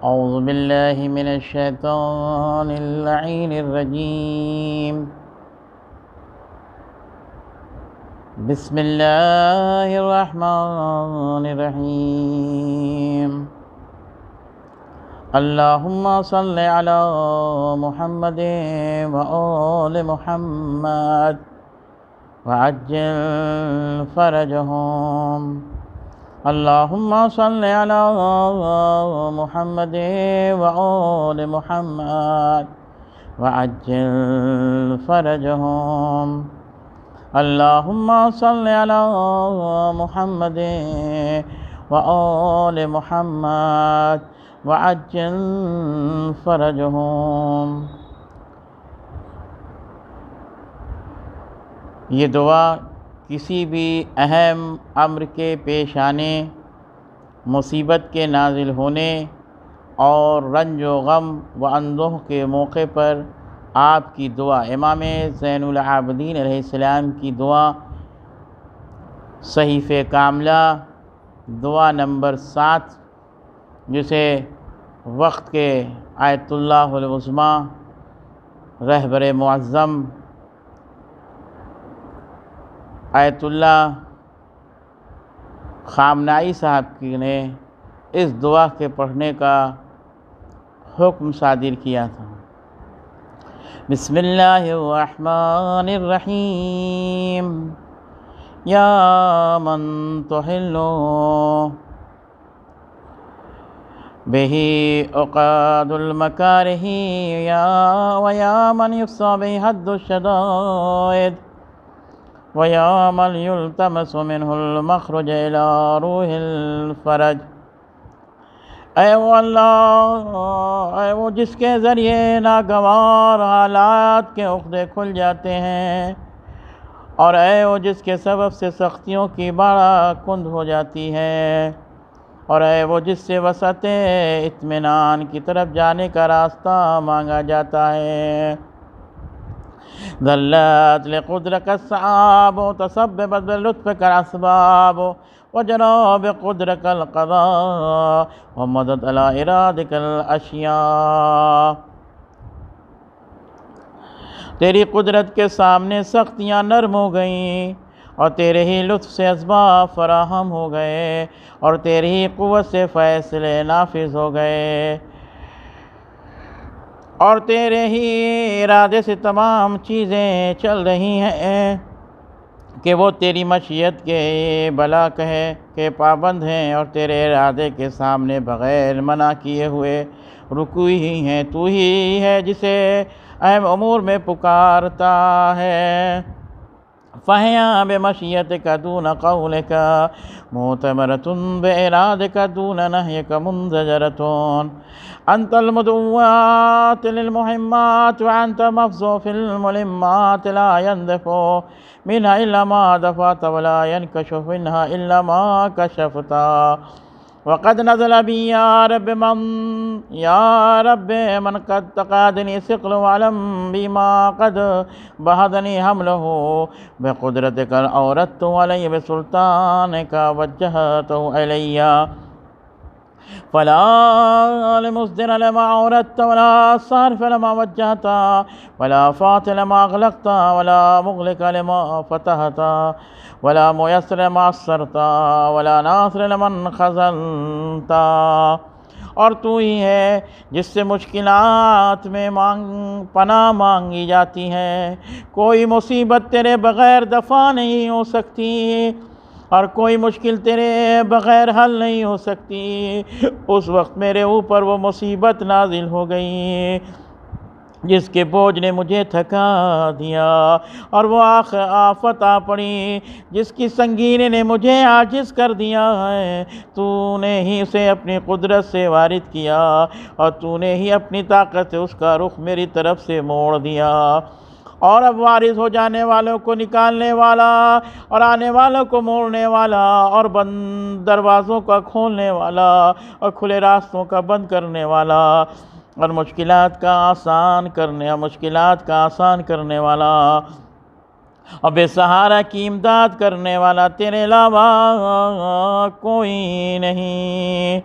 اعوذ باللہ من الشیطان اللعین الرجیم بسم اللہ الرحمن الرحیم اللہم صل علی محمد وآل محمد وعجل فرجہم اللہم صل علی محمد وآل محمد وعجل فرجہم اللہم صل علی محمد وآل محمد وعجل فرجہم۔ یہ دعا کسی بھی اہم امر کے پیش آنے، مصیبت کے نازل ہونے اور رنج و غم و اندوہ کے موقع پر آپ کی دعا، امام زین العابدین علیہ السلام کی دعا، صحیفہ کاملہ دعا نمبر 7، جسے وقت کے آیت اللہ العظمیٰ رہبر معظم آیت اللہ خامنائی صاحب کی نے اس دعا کے پڑھنے کا حکم صادر کیا تھا۔ بسم اللہ الرحمن الرحیم یا من تحلو بہ عقاد المکارہ ویا من یفصا بہ حد الشدائد وَيَا مَنْ يُلْتَمَسُ مِنْهُ الْمَخْرُجَ إِلَىٰ رُوحِ الْفَرَجِ۔ اے وہ اللہ، اے وہ جس کے ذریعے ناگوار حالات کے عقدے کھل جاتے ہیں، اور اے وہ جس کے سبب سے سختیوں کی باڑہ کند ہو جاتی ہے، اور اے وہ جس سے وسعت اطمینان کی طرف جانے کا راستہ مانگا جاتا ہے۔ ذلت لقدرك الصعاب تسببت بلطفك الاسباب وجرى بقدرك القضاء ومضت على ارادك الاشياء۔ تیری قدرت کے سامنے سختیاں نرم ہو گئیں، اور تیرے ہی لطف سے اسباب فراہم ہو گئے، اور تیری ہی قوت سے فیصلے نافذ ہو گئے، اور تیرے ہی ارادے سے تمام چیزیں چل رہی ہیں کہ وہ تیری مشیت کے بلا کہے کے پابند ہیں، اور تیرے ارادے کے سامنے بغیر منع کیے ہوئے رکو ہی ہیں۔ تو ہی ہے جسے اہم امور میں پکارتا ہے۔ فَهِيَا بِمَشِيَّتِكَ دُونَ قَوْلِكَ مُعْتَبَرَةٌ بِإِرَادِكَ دُونَ نَهْيِكَ مُنْزَجَرَةٌ أنت المدوات للمهمات وأنت مفزع في الملمات لا يندفع منها إلا ما دفعت ولا ينكشف منها إلا ما كشفت۔ وقد نزل بي يا رب من قد تقادني ثقل وعلم بما قد بهدني حمله بقدرتك أوردت علي بسلطانك وجهته إلي فلا لمصدر لما أوردت ولا صارف لما وجهت ولا فاتح لما أغلقت ولا مغلق لما فتحت ولا ميسر لما عسرت ولا ناصر لمن خذلت۔ اور تو ہی ہے جس سے مشکلات میں پناہ مانگی جاتی ہے۔ کوئی مصیبت تیرے بغیر دفع نہیں ہو سکتی، اور کوئی مشکل تیرے بغیر حل نہیں ہو سکتی۔ اس وقت میرے اوپر وہ مصیبت نازل ہو گئی جس کے بوجھ نے مجھے تھکا دیا، اور وہ آفت آ پڑی جس کی سنگینی نے مجھے عاجز کر دیا ہے۔ تو نے ہی اسے اپنی قدرت سے وارد کیا، اور تو نے ہی اپنی طاقت سے اس کا رخ میری طرف سے موڑ دیا، اور اب وارث ہو جانے والوں کو نکالنے والا، اور آنے والوں کو موڑنے والا، اور بند دروازوں کا کھولنے والا، اور کھلے راستوں کا بند کرنے والا، اور مشکلات کا آسان کرنے والا، اور بے سہارا کی امداد کرنے والا تیرے علاوہ کوئی نہیں۔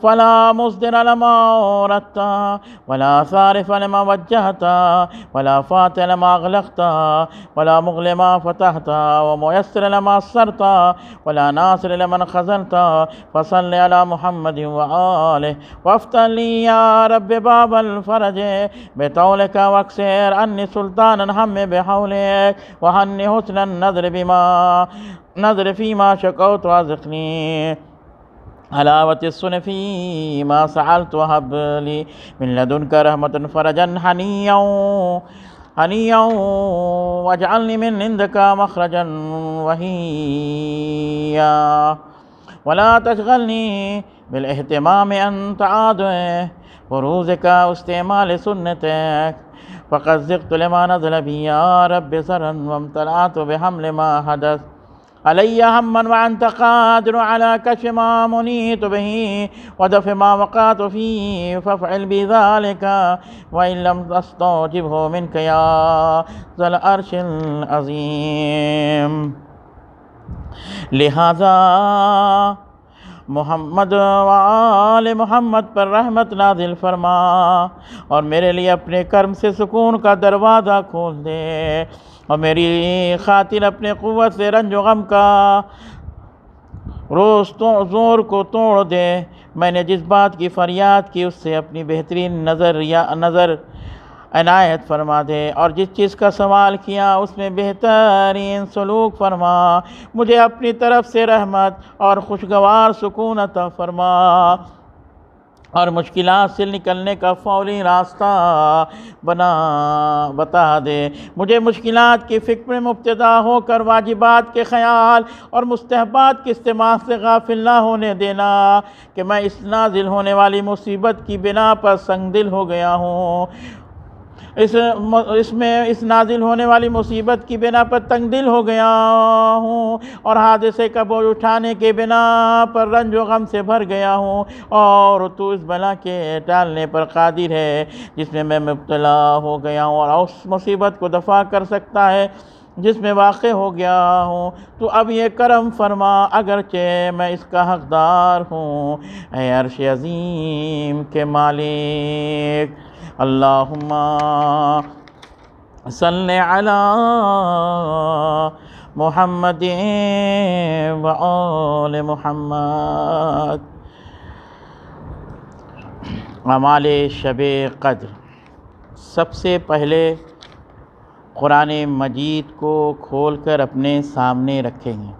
فلا مصدر لما أوردت ولا صارف لما وجهت ولا فاتح لما أغلقت ولا مغلق لما فتحت وميسر لما يسرت ولا ناصر لمن خذلت فصل على محمد وآله وافتح لي يا رب باب الفرج بطولك واكسر عني سلطان الهم بحولك وهني حسن النظر بما نظر فيما شكوت وازقني حلاوة السن فيما سألت وهب لي من لدنك رحمة فرجا هنيا واجعلني من عندك مخرجا وهيا ولا تشغلني بالاهتمام أن تعاد وروزك واستعمال سنتك فقد زغت لما نزل بي يا رب سرا وامتلأت بحمل ما حدث علي هما وأنت قادر على كشف ما منيت به ودفع ما وقعت فيه فافعل بذلك وإن لم تستوجبه منك يا ذا العرش العظيم. لہذا محمد و آل محمد پر رحمت نازل فرما اور میرے لیے اپنے کرم سے سکون کا دروازہ کھول دے اور میری خاطر اپنے قوت سے رنج و غم کا زور کو توڑ دے. میں نے جس بات کی فریاد کی اس سے اپنی بہترین نظر عنایت فرما دے اور جس چیز کا سوال کیا اس میں بہترین سلوک فرما. مجھے اپنی طرف سے رحمت اور خوشگوار سکون عطا فرما اور مشکلات سے نکلنے کا فوری راستہ بتا دے. مجھے مشکلات کی فکر میں مبتلا ہو کر واجبات کے خیال اور مستحبات کے استعمال سے غافل نہ ہونے دینا کہ میں اس نازل ہونے والی مصیبت کی بنا پر سنگ دل ہو گیا ہوں. اس نازل ہونے والی مصیبت کی بنا پر تنگ دل ہو گیا ہوں اور حادثے کا بوجھ اٹھانے کے بنا پر رنج و غم سے بھر گیا ہوں اور تو اس بلا کے ٹالنے پر قادر ہے جس میں مبتلا ہو گیا ہوں اور اس مصیبت کو دفع کر سکتا ہے جس میں واقع ہو گیا ہوں. تو اب یہ کرم فرما اگرچہ میں اس کا حقدار ہوں. اے عرش عظیم کے مالک اللہم صلی علی محمد و آل محمد. اعمال شب قدر. سب سے پہلے قرآن مجید کو کھول کر اپنے سامنے رکھیں گے.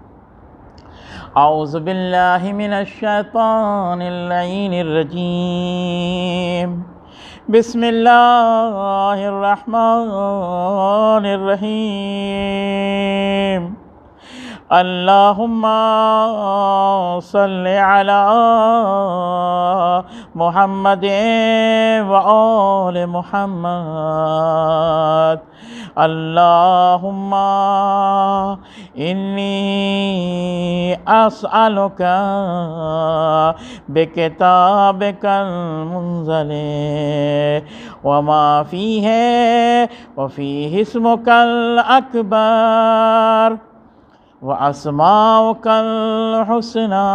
اعوذ باللہ من الشیطان اللعین الرجیم. بسم اللہ الرحمن الرحیم. اللہم صلی علی محمد و آل محمد. اللہم انی اسألک بکتابک المنزل وما فیہ وفیہ اسمک الاکبر واسماؤک الحسنى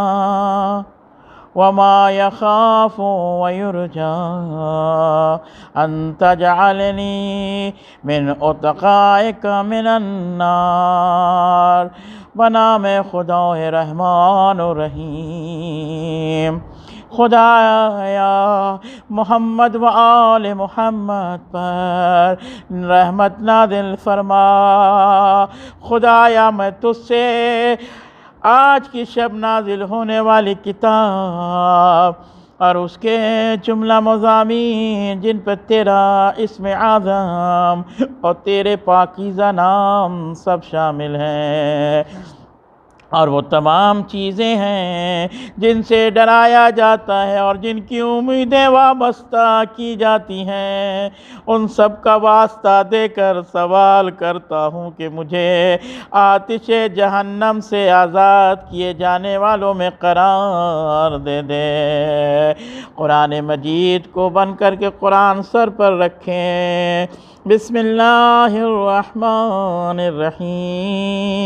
وما يخاف ويرجى أن تجعلني من اتقائك من النار. بنام خدا رحمان و رحیم. خدایا محمد و آل محمد پر رحمت نازل فرما. خدایا میں تجھ سے آج کی شب نازل ہونے والی کتاب اور اس کے جملہ مضامین جن پر تیرا اسم اعظم اور تیرے پاکیزہ نام سب شامل ہیں اور وہ تمام چیزیں ہیں جن سے ڈرایا جاتا ہے اور جن کی امیدیں وابستہ کی جاتی ہیں، ان سب کا واسطہ دے کر سوال کرتا ہوں کہ مجھے آتش جہنم سے آزاد کیے جانے والوں میں قرار دے دے. قرآن مجید کو بند کر کے قرآن سر پر رکھیں. بسم اللہ الرحمن الرحیم.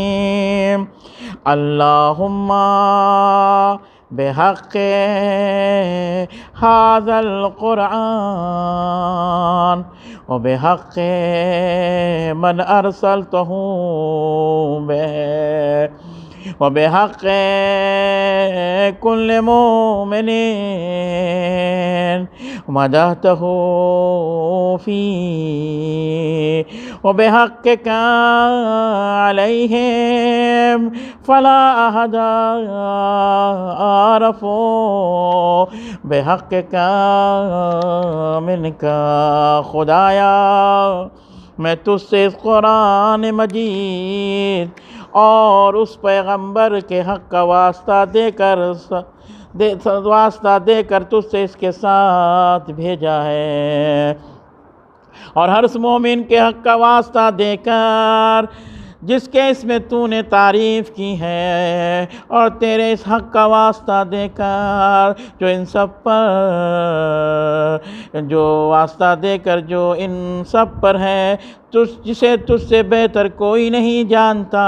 اللہم بحق هذا القرآن وبحق من أرسلته به وبحق كل مؤمن مدحته فيه وبحقك عليهم فلا أحد أعرف بحقك منك خدایا میں تجھ سے اس قرآن مجید اور اس پیغمبر کے حق کا واسطہ دے کر تجھ سے اس کے ساتھ بھیجا ہے، اور ہر اس مومن کے حق کا واسطہ دے کر جس کے اس میں تو نے تعریف کی ہے، اور تیرے اس حق کا واسطہ دے کر جو ان سب پر ہے جسے تجھ سے بہتر کوئی نہیں جانتا،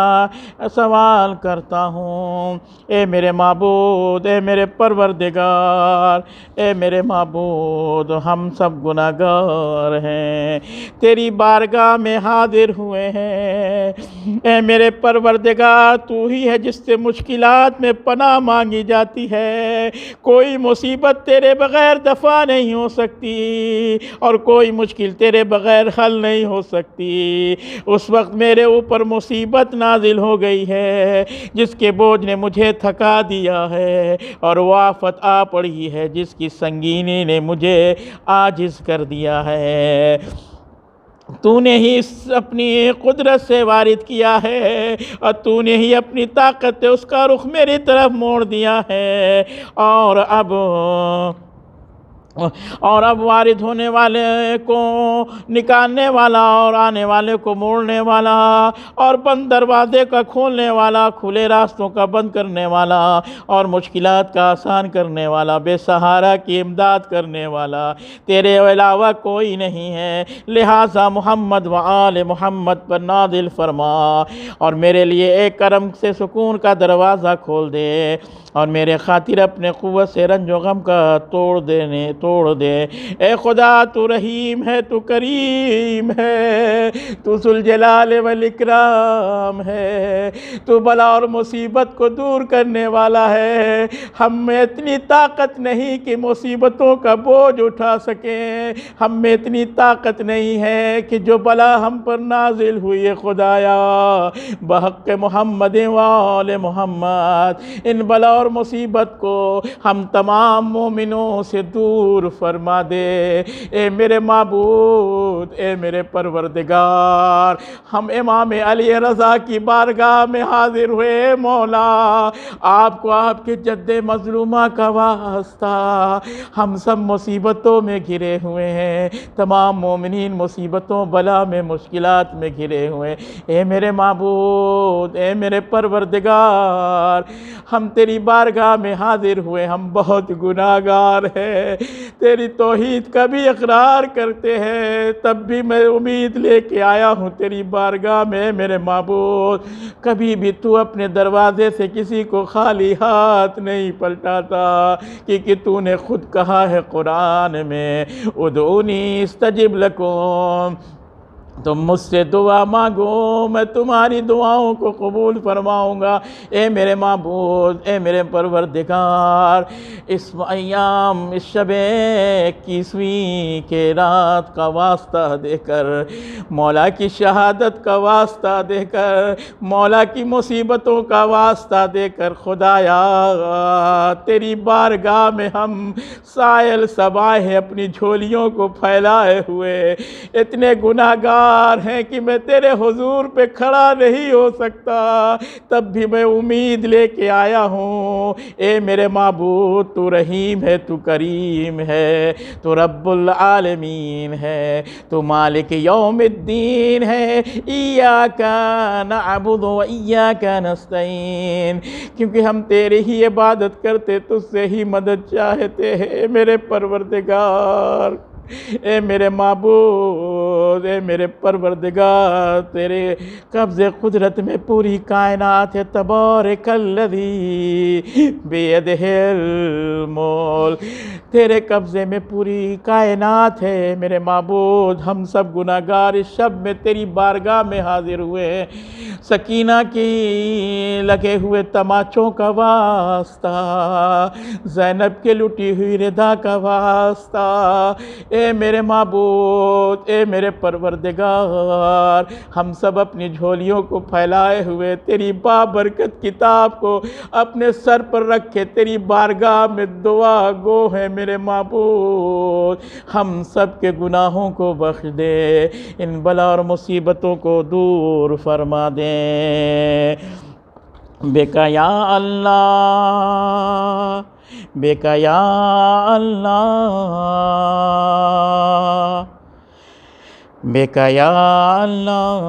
سوال کرتا ہوں اے میرے معبود، اے میرے پروردگار، اے میرے معبود، ہم سب گناہگار ہیں، تیری بارگاہ میں حاضر ہوئے ہیں، اے میرے پروردگار تو ہی ہے جس سے مشکلات میں پناہ مانگی جاتی ہے، کوئی مصیبت تیرے بغیر دفع نہیں ہو سکتی اور کوئی مشکل تیرے بغیر حل نہیں ہو سکتی۔ اس وقت میرے اوپر مصیبت نازل ہو گئی ہے جس کے بوجھ نے مجھے تھکا دیا ہے، اور وہ آفت آ پڑی ہے جس کی سنگینی نے مجھے عاجز کر دیا ہے۔ تو نے ہی اپنی قدرت سے وارد کیا ہے، اور تو نے ہی اپنی طاقت سے اس کا رخ میری طرف موڑ دیا ہے، اور اب وارد ہونے والے کو نکالنے والا، اور آنے والے کو موڑنے والا، اور بند دروازے کا کھولنے والا، کھلے راستوں کا بند کرنے والا، اور مشکلات کا آسان کرنے والا، بے سہارا کی امداد کرنے والا تیرے علاوہ کوئی نہیں ہے، لہٰذا محمد و آل محمد پر نازل فرما، اور میرے لیے ایک کرم سے سکون کا دروازہ کھول دے، اور میرے خاطر اپنے قوت سے رنج و غم کا توڑ دے۔ اے خدا تو رحیم ہے، تو کریم ہے، تو ذوالجلال والاکرام ہے، تو بلا اور مصیبت کو دور کرنے والا ہے۔ ہم میں اتنی طاقت نہیں کہ مصیبتوں کا بوجھ اٹھا سکیں، ہم میں اتنی طاقت نہیں ہے کہ جو بلا ہم پر نازل ہوئی ہے خدایا بحق محمد و آل محمد، ان بلا اور مصیبت کو ہم تمام مومنوں سے دور فرما دے۔ اے میرے معبود، اے میرے پروردگار، ہم امام علی رضا کی بارگاہ میں حاضر ہوئے، مولا آپ کو آپ کے جد مظلومہ کا واسطہ، ہم سب مصیبتوں میں گھرے ہوئے ہیں، تمام مومنین مصیبتوں بلا میں مشکلات میں گھرے ہوئے، اے میرے معبود، اے میرے پروردگار، ہم تیری بارگاہ میں حاضر ہوئے، ہم بہت گناہگار ہیں، تیری توحید کا بھی اقرار کرتے ہیں، تب بھی میں امید لے کے آیا ہوں تیری بارگاہ میں میرے معبود، کبھی بھی تو اپنے دروازے سے کسی کو خالی ہاتھ نہیں پلٹاتا، کیونکہ تو نے خود کہا ہے قرآن میں ادعونی استجب لکم، تم مجھ سے دعا مانگو میں تمہاری دعاؤں کو قبول فرماؤں گا۔ اے میرے معبود، اے میرے پروردگار، اس شب 21ویں کے رات کا واسطہ دے کر، مولا کی شہادت کا واسطہ دے کر، مولا کی مصیبتوں کا واسطہ دے کر، خدایا تیری بارگاہ میں ہم سائل سبائے اپنی جھولیوں کو پھیلائے ہوئے اتنے گناہگار ہیں کہ میں تیرے حضور پہ کھڑا نہیں ہو سکتا، تب بھی میں امید لے کے آیا ہوں۔ اے میرے معبود، تو رحیم ہے، تو کریم ہے، تو رب العالمین ہے، تو مالک یوم الدین ہے، ایاک نعبد و ایاک نستعین، کیونکہ ہم تیرے ہی عبادت کرتے، تجھ سے ہی مدد چاہتے ہیں۔ میرے پروردگار، اے میرے معبود، معبود، اے میرے پروردگار، تیرے قبض قدرت میں پوری کائنات ہے۔ تبارک الذی بیدہ الملک، تیرے قبضے میں پوری کائنات ہے میرے معبود۔ ہم سب گناہگار اس شب میں تیری بارگاہ میں حاضر ہوئے ہیں۔ سکینہ کی لگے ہوئے تماچوں کا واسطہ، زینب کے لٹی ہوئی ردا کا واسطہ، اے میرے معبود، اے میرے پروردگار، ہم سب اپنی جھولیوں کو پھیلائے ہوئے تیری بابرکت کتاب کو اپنے سر پر رکھے تیری بارگاہ میں دعا گو ہے میرے معبود۔ ہم سب کے گناہوں کو بخش دے، ان بلا اور مصیبتوں کو دور فرما دے۔ بیکا یا اللہ، بیکا یا اللہ، بیکا یا اللہ،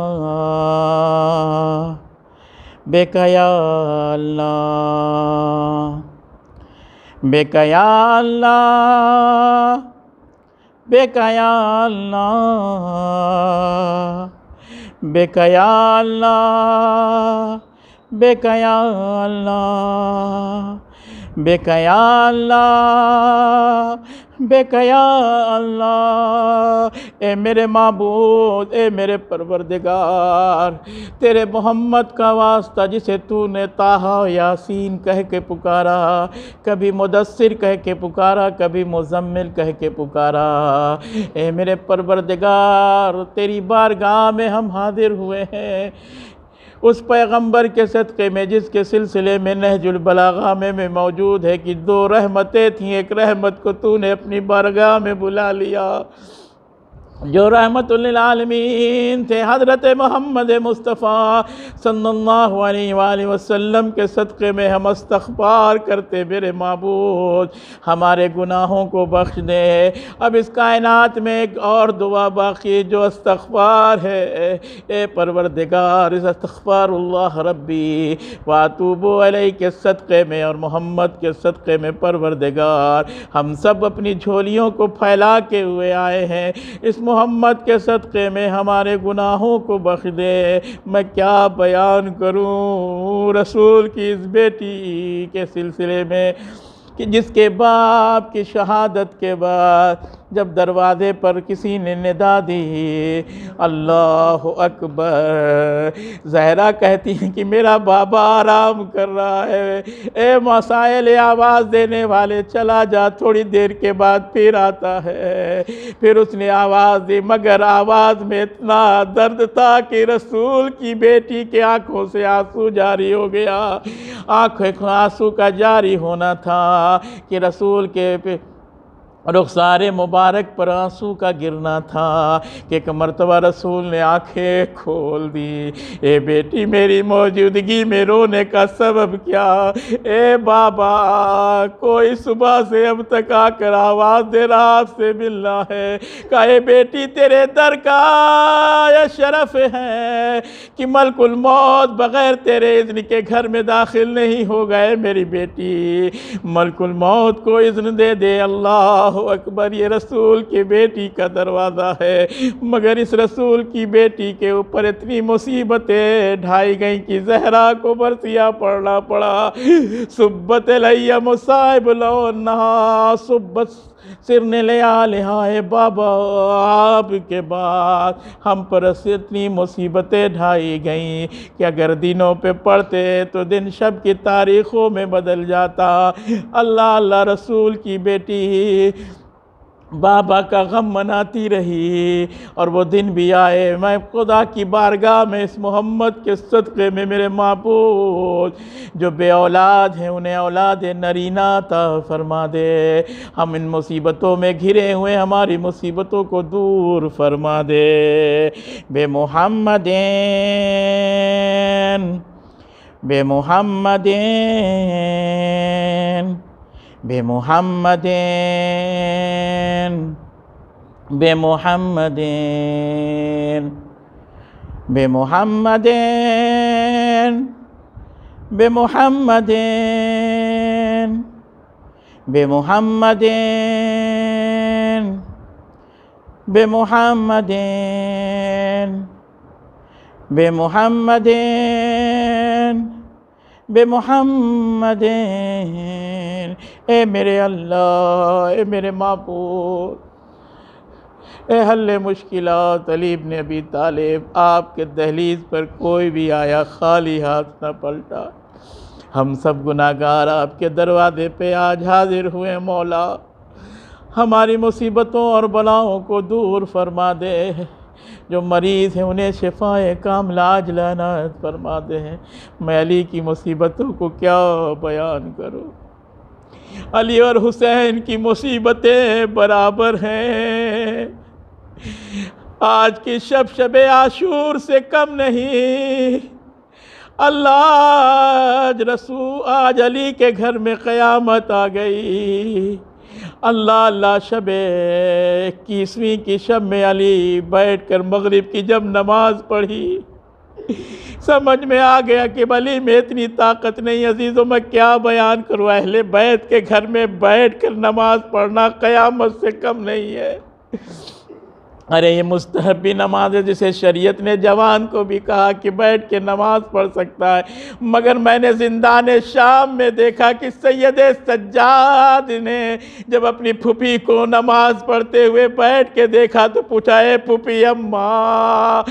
بیکا یا اللہ، بیکا یا اللہ، بیکا یا اللہ، بیکا یا اللہ، بیکا یا اللہ، بیکا یا اللہ، بیکا یا اللہ، اے میرے معبود، اے میرے پروردگار، تیرے محمد کا واسطہ جسے تو نے طٰہٰ یاسین کہہ کے پکارا، کبھی مدثر کہہ کے پکارا، کبھی مزمل کہہ کے پکارا، اے میرے پروردگار، تیری بارگاہ میں ہم حاضر ہوئے ہیں اس پیغمبر کے صدقے میں جس کے سلسلے میں نہج البلاغہ میں موجود ہے کہ 2 رحمتیں تھیں، ایک رحمت کو تو نے اپنی بارگاہ میں بلا لیا جو رحمت للعالمین تھے، حضرت محمد مصطفیٰ صلی اللہ علیہ وآلہ وسلم کے صدقے میں ہم استغفار کرتے میرے معبود، ہمارے گناہوں کو بخش دے۔ اب اس کائنات میں ایک اور دعا باقی جو استغفار ہے، اے پروردگار، اس استغفار اللہ ربی واتوب علیہ کے صدقے میں اور محمد کے صدقے میں پروردگار ہم سب اپنی جھولیوں کو پھیلا کے ہوئے آئے ہیں، اس محمد کے صدقے میں ہمارے گناہوں کو بخش دے۔ میں کیا بیان کروں رسول کی اس بیٹی کے سلسلے میں کہ جس کے باپ کی شہادت کے بعد جب دروازے پر کسی نے ندا دی اللہ اکبر، زہرا کہتی ہیں کہ میرا بابا آرام کر رہا ہے، اے مسائل آواز دینے والے چلا جا، تھوڑی دیر کے بعد پھر آتا ہے۔ پھر اس نے آواز دی، مگر آواز میں اتنا درد تھا کہ رسول کی بیٹی کے آنکھوں سے آنسو جاری ہو گیا، آنکھوں آنسو کا جاری ہونا تھا کہ رسول کے رخسار مبارک پر آنسو کا گرنا تھا کہ ایک مرتبہ رسول نے آنکھیں کھول دی۔ اے بیٹی میری موجودگی میں رونے کا سبب کیا؟ اے بابا کوئی صبح سے اب تک آ کر آواز دے رہا آپ سے ملنا ہے، کہا اے بیٹی تیرے در کا یہ شرف ہے کہ ملک الموت بغیر تیرے اذن کے گھر میں داخل نہیں ہو گئے، میری بیٹی ملک الموت کو اذن دے دے۔ اللہ اکبر، یہ رسول کی بیٹی کا دروازہ ہے، مگر اس رسول کی بیٹی کے اوپر اتنی مصیبتیں ڈھائی گئیں کہ زہرا کو برسیاں پڑھنا پڑا۔ صبت علیہ مصائب لو نہا صبت سرن لیالہا، بابا آپ کے بعد ہم پر اتنی مصیبتیں ڈھائی گئیں کہ اگر دنوں پہ پڑھتے تو دن شب کی تاریخوں میں بدل جاتا۔ اللہ رسول کی بیٹی بابا کا غم مناتی رہی اور وہ دن بھی آئے۔ میں خدا کی بارگاہ میں اس محمد کے صدقے میں میرے معبود جو بے اولاد ہیں انہیں اولاد نرینہ عطا فرما دے، ہم ان مصیبتوں میں گھرے ہوئے ہماری مصیبتوں کو دور فرما دے۔ بے محمدین، بے محمدین، بے محمدین، بے محمدین، بے محمدین، بے محمدین، بے محمدین، بمحمد بمحمد بمحمد۔ اے میرے اللہ، اے میرے معبود، اے حل مشکلات علی بن ابی طالب، آپ کے دہلیز پر کوئی بھی آیا خالی ہاتھ نہ پلٹا۔ ہم سب گناہگار آپ کے دروازے پہ آج حاضر ہوئے مولا، ہماری مصیبتوں اور بلاؤں کو دور فرما دے، جو مریض ہیں انہیں شفائے کاملہ عاجلہ عنایت فرما دے۔ میں علی کی مصیبتوں کو کیا بیان کروں، علی اور حسین کی مصیبتیں برابر ہیں، آج کی شب عاشور سے کم نہیں۔ آج علی کے گھر میں قیامت آ گئی۔ اللہ شب 21ویں کی شب میں علی بیٹھ کر مغرب کی جب نماز پڑھی، سمجھ میں آ گیا کہ علی میں اتنی طاقت نہیں۔ عزیزوں میں کیا بیان کروں، اہل بیت کے گھر میں بیٹھ کر نماز پڑھنا قیامت سے کم نہیں ہے۔ ارے یہ مستحبی نماز ہے جسے شریعت نے جوان کو بھی کہا کہ بیٹھ کے نماز پڑھ سکتا ہے، مگر میں نے زندان شام میں دیکھا کہ سید سجاد نے جب اپنی پھوپھی کو نماز پڑھتے ہوئے بیٹھ کے دیکھا تو پوچھا، اے پھوپھی اماں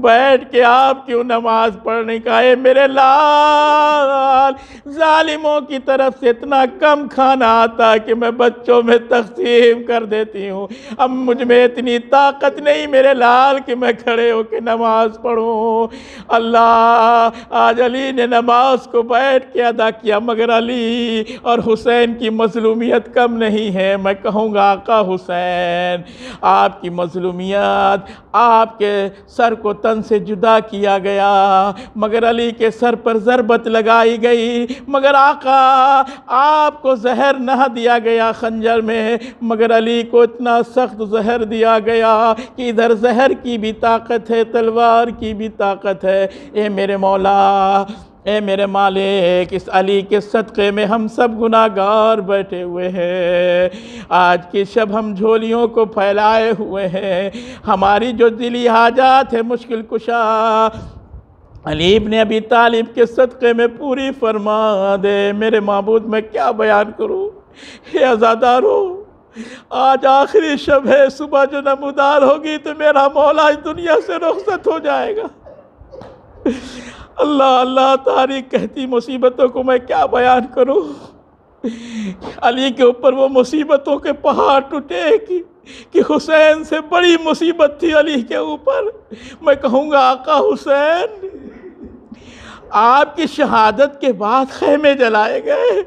بیٹھ کے آپ کیوں نماز پڑھنے کا؟ اے میرے لال، ظالموں کی طرف سے اتنا کم کھانا آتا کہ میں بچوں میں تقسیم کر دیتی ہوں، اب مجھ میں اتنی طاقت نہیں میرے لال کہ میں کھڑے ہو کے نماز پڑھوں۔ اللہ، آج علی نے نماز کو بیٹھ کے ادا کیا، مگر علی اور حسین کی مظلومیت کم نہیں ہے۔ میں کہوں گا آقا حسین، آپ کی مظلومیت، آپ کے سر کو تن سے جدا کیا گیا، مگر علی کے سر پر ضربت لگائی گئی، مگر آقا آپ کو زہر نہ دیا گیا خنجر میں، مگر علی کو اتنا سخت زہر دیا گیا کہ ادھر زہر کی بھی طاقت ہے، تلوار کی بھی طاقت ہے۔ اے میرے مولا، اے میرے مالک، اس علی کے صدقے میں ہم سب گناہگار بیٹھے ہوئے ہیں۔ آج کی شب ہم جھولیوں کو پھیلائے ہوئے ہیں، ہماری جو دلی حاجات ہے مشکل کشا علی ابن ابی طالب کے صدقے میں پوری فرما دے۔ میرے معبود میں کیا بیان کروں، اے عزادارو، آج آخری شب ہے، صبح جو نمودار ہوگی تو میرا مولا اس دنیا سے رخصت ہو جائے گا۔ اللہ اللہ، تاریخ کہتی مصیبتوں کو میں کیا بیان کروں۔ علی کے اوپر وہ مصیبتوں کے پہاڑ ٹوٹے کہ حسین سے بڑی مصیبت تھی علی کے اوپر۔ میں کہوں گا آقا حسین، آپ کی شہادت کے بعد خیمے جلائے گئے،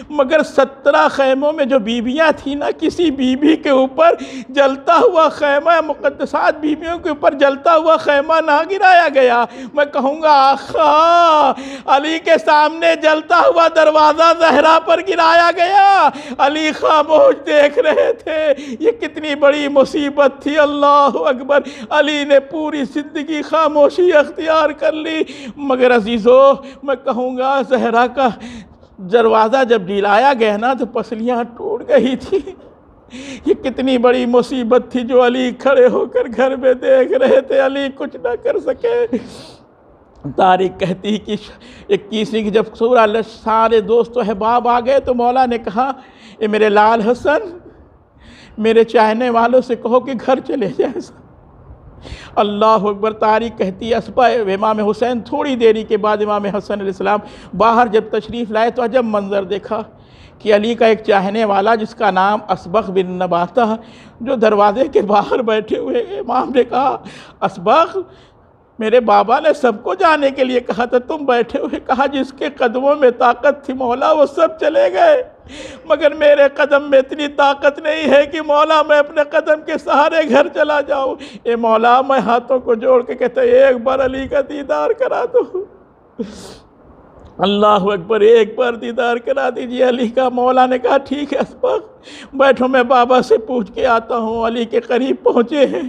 مگر 17 خیموں میں جو بیویاں تھیں نا، کسی بیوی کے اوپر جلتا ہوا خیمہ، مقدسات بیویوں کے اوپر جلتا ہوا خیمہ نہ گرایا گیا۔ میں کہوں گا آقا، علی کے سامنے جلتا ہوا دروازہ زہرا پر گرایا گیا، علی خاموش دیکھ رہے تھے۔ یہ کتنی بڑی مصیبت تھی، اللہ اکبر۔ علی نے پوری زندگی خاموشی اختیار کر لی، مگر عزیزو میں کہوں گا زہرا کا دروازہ جب ڈھلایا گیا نا تو پسلیاں ٹوٹ گئی تھی۔ یہ کتنی بڑی مصیبت تھی جو علی کھڑے ہو کر گھر میں دیکھ رہے تھے، علی کچھ نہ کر سکے۔ تاریخ کہتی کہ 21ویں کی جب سورہ سارے دوست و احباب آ گئے تو مولا نے کہا، اے میرے لال حسن، میرے چاہنے والوں سے کہو کہ گھر چلے جائیں۔ اللہ اکبر۔ تاریخ کہتی ہے صبح امام حسین تھوڑی دیری کے بعد امام حسن علیہ السلام باہر جب تشریف لائے تو عجب منظر دیکھا کہ علی کا ایک چاہنے والا جس کا نام اسبغ بن نباتہ، جو دروازے کے باہر بیٹھے ہوئے۔ امام نے کہا، اسبغ، میرے بابا نے سب کو جانے کے لیے کہا تھا، تم بیٹھے ہوئے۔ کہا، جس کے قدموں میں طاقت تھی مولا وہ سب چلے گئے، مگر میرے قدم میں اتنی طاقت نہیں ہے کہ مولا میں اپنے قدم کے سہارے گھر چلا جاؤں۔ اے مولا، میں ہاتھوں کو جوڑ کے کہتا ایک بار علی کا دیدار کرا دو۔ اللہ اکبر، ایک بار دیدار کرا دیجئے علی کا۔ مولا نے کہا ٹھیک ہے اسبغ، بیٹھو میں بابا سے پوچھ کے آتا ہوں۔ علی کے قریب پہنچے ہیں،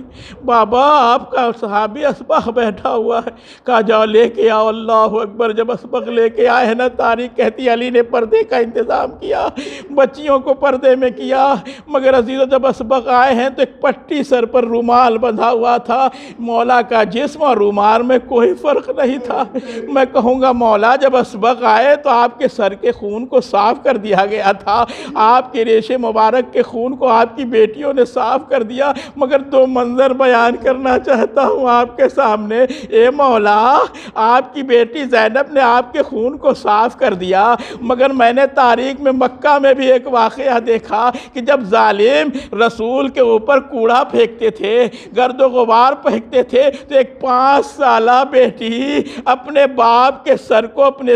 بابا آپ کا صحابی اسبغ بیٹھا ہوا ہے، کہا جاؤ لے کے آؤ۔ اللہ اکبر، جب اسبغ لے کے آئے ہیں نا، تاریخ کہتی علی نے پردے کا انتظام کیا، بچیوں کو پردے میں کیا، مگر عزیزو جب اسبغ آئے ہیں تو ایک پٹی سر پر رومال بندھا ہوا تھا، مولا کا جسم اور رومال میں کوئی فرق نہیں تھا۔ میں کہوں گا مولا جب اسبغ آئے تو آپ کے سر کے خون کو صاف کر دیا گیا تھا، آپ کے ریشے مبارک کے خون کو آپ کی بیٹیوں نے صاف کر دیا، مگر دو منظر بیان کرنا چاہتا ہوں آپ کے سامنے۔ اے مولا، آپ کی بیٹی زینب نے آپ کے خون کو صاف کر دیا، مگر میں نے تاریخ میں مکہ میں بھی ایک واقعہ دیکھا کہ جب ظالم رسول کے اوپر کوڑا پھینکتے تھے، گرد و غبار پھینکتے تھے، تو ایک 5 سالہ بیٹی اپنے باپ کے سر کو اپنے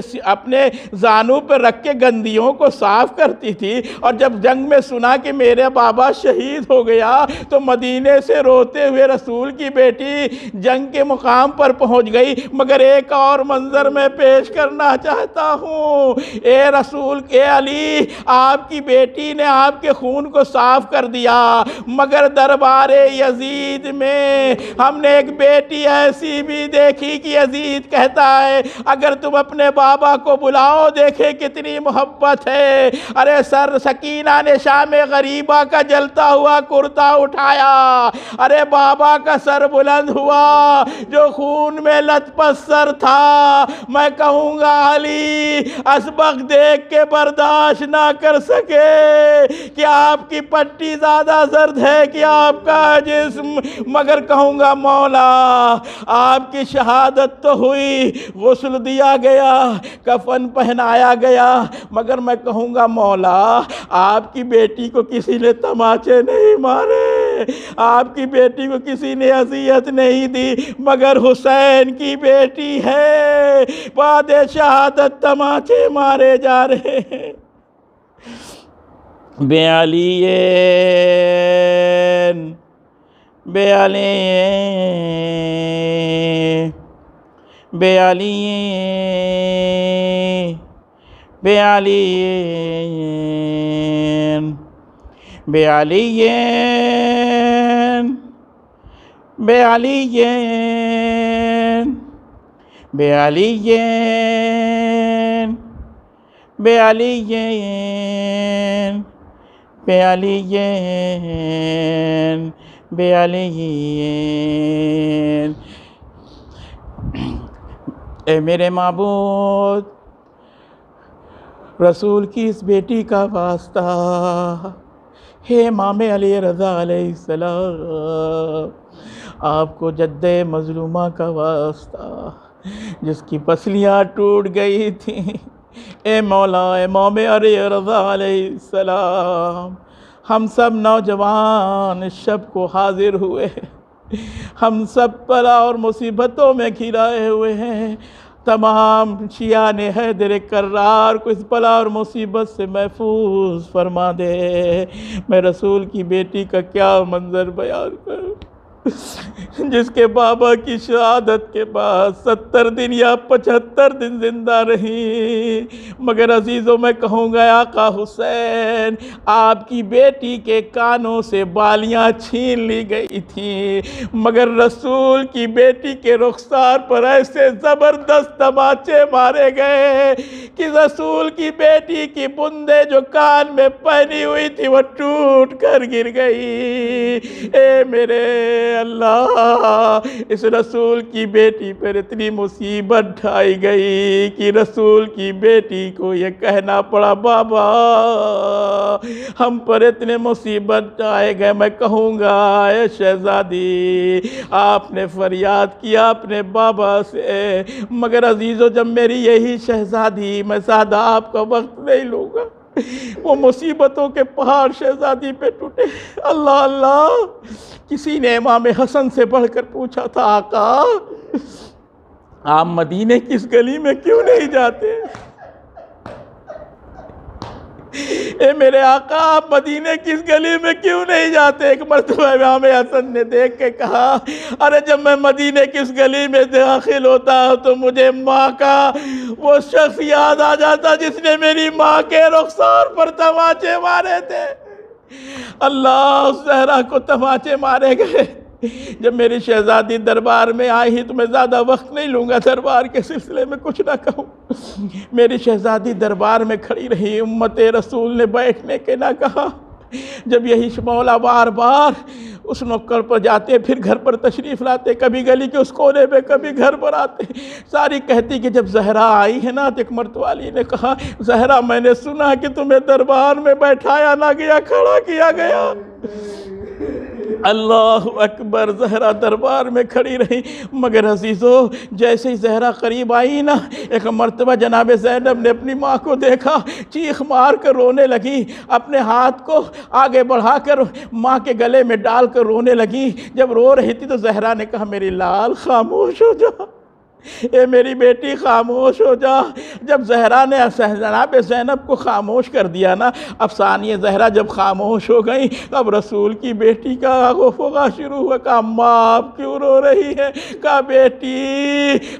زانو پر رکھ کے گندیوں کو صاف کرتی تھی، اور جب جنگ میں سنا کہ میرے بابا شہید ہو گیا تو مدینے سے روتے ہوئے رسول کی بیٹی جنگ کے مقام پر پہنچ گئی۔ مگر ایک اور منظر میں پیش کرنا چاہتا ہوں، اے رسول کے علی، آپ کی بیٹی نے آپ کے خون کو صاف کر دیا، مگر دربار یزید میں ہم نے ایک بیٹی ایسی بھی دیکھی کہ یزید کہتا ہے اگر تم اپنے بابا کو بلاؤ، دیکھے کتنی محبت ہے۔ ارے سر سکینہ نے شام غریبہ کا جلتا ہوا کرتا اٹھایا، ارے بابا کا سر بلند ہوا جو خون میں لت پت سر تھا۔ میں کہوں گا علی اسبغ دیکھ کے برداشت نہ کر سکے کہ آپ کی پٹی زیادہ زرد ہے کہ آپ کا جسم، مگر کہوں گا مولا آپ کی شہادت تو ہوئی، غسل دیا گیا، کفن پہنایا گیا، مگر میں کہوں گا مولا آپ کی بیٹی کو کسی نے تماچے نہیں مارے، آپ کی بیٹی کو کسی نے اذیت نہیں دی، مگر حسین کی بیٹی ہے، بعد شہادت تماچے مارے جا رہے ہیں۔ بے علیین بے علیین بے علیین بے علیین بے علیین بے علیین بے علیین بے علیین بے علیین بے علیین۔ اے میرے معبود، رسول کی اس بیٹی کا واسطہ، ہے امام علی رضا علیہ السلام، آپ کو جد مظلومہ کا واسطہ جس کی پسلیاں ٹوٹ گئی تھیں، اے مولا امام علی رضا علیہ السلام، ہم سب نوجوان اس شب کو حاضر ہوئے، ہم سب بلا اور مصیبتوں میں گھرائے ہوئے ہیں، تمام شیعان حیدر کرار کو اس بلا اور مصیبت سے محفوظ فرما دے۔ میں رسول کی بیٹی کا کیا منظر بیان کروں، جس کے بابا کی شہادت کے بعد 70 دن یا 75 دن زندہ رہی، مگر عزیزوں میں کہوں گا آقا حسین، آپ کی بیٹی کے کانوں سے بالیاں چھین لی گئی تھیں، مگر رسول کی بیٹی کے رخسار پر ایسے زبردست تماچے مارے گئے کہ رسول کی بیٹی کی بندے جو کان میں پہنی ہوئی تھی وہ ٹوٹ کر گر گئی۔ اے میرے اللہ، اس رسول کی بیٹی پر اتنی مصیبت ڈھائی گئی کہ رسول کی بیٹی کو یہ کہنا پڑا بابا ہم پر اتنے مصیبت ڈھائے گئے۔ میں کہوں گا اے شہزادی، آپ نے فریاد کیا اپنے بابا سے، مگر عزیزو جب میری یہی شہزادی، میں زیادہ آپ کا وقت نہیں لوں گا، وہ مصیبتوں کے پہاڑ شہزادی پہ ٹوٹے۔ اللہ اللہ، کسی نے امام حسن سے بڑھ کر پوچھا تھا آقا آپ مدینے کی اس گلی میں کیوں نہیں جاتے؟ اے میرے آقا آپ مدینے کی اس گلی میں کیوں نہیں جاتے؟ ایک مرتبہ امام حسن نے دیکھ کے کہا ارے جب میں مدینے کی اس گلی میں داخل ہوتا تو مجھے ماں کا وہ شخص یاد آ جاتا جس نے میری ماں کے رخسار پر تماچے مارے تھے۔ اللہ اس زہرا کو تماچے مارے گئے۔ جب میری شہزادی دربار میں آئی تو میں زیادہ وقت نہیں لوں گا دربار کے سلسلے میں کچھ نہ کہوں۔ میری شہزادی دربار میں کھڑی رہی، امت رسول نے بیٹھنے کے نہ کہا۔ جب یہی مولا بار بار اس نکڑ پر جاتے، پھر گھر پر تشریف لاتے، کبھی گلی کے اس کونے پہ، کبھی گھر پر آتے، ساری کہتی کہ جب زہرا آئی ہے نا تو ایک مرتوالی نے کہا، زہرا میں نے سنا کہ تمہیں دربار میں بیٹھایا نہ گیا، کھڑا کیا گیا۔ اللہ اکبر، زہرا دربار میں کھڑی رہی، مگر عزیزو جیسے ہی زہرا قریب آئی نا، ایک مرتبہ جناب زینب نے اپنی ماں کو دیکھا، چیخ مار کر رونے لگی، اپنے ہاتھ کو آگے بڑھا کر ماں کے گلے میں ڈال کر رونے لگی۔ جب رو رہی تھی تو زہرا نے کہا، میری لال خاموش ہو جا، اے میری بیٹی خاموش ہو جا۔ جب زہرا نے جناب زینب کو خاموش کر دیا نا، اب ثانیہ زہرا جب خاموش ہو گئی، اب رسول کی بیٹی کا غوغا شروع ہوا۔ کہا، اماں آپ کیوں رو رہی ہیں؟ کہا، بیٹی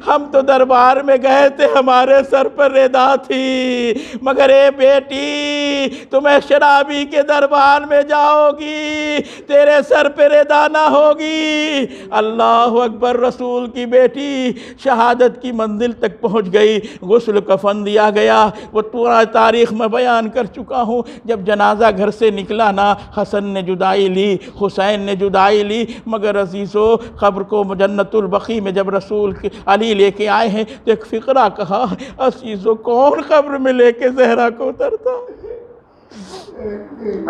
ہم تو دربار میں گئے تھے، ہمارے سر پر ردا تھی، مگر اے بیٹی تم شرابی کے دربار میں جاؤ گی، تیرے سر پہ ردا نہ ہوگی۔ اللہ اکبر، رسول کی بیٹی شہادت کی منزل تک پہنچ گئی، غسل کفن دیا گیا، وہ پورا تاریخ میں بیان کر چکا ہوں۔ جب جنازہ گھر سے نکلا نا، حسن نے جدائی لی، حسین نے جدائی لی، مگر عزیزو قبر کو جنت البقیع میں جب رسول علی لے کے آئے ہیں تو ایک فقرہ کہا، عزیزو کون قبر میں لے کے زہرا کو اترتا؟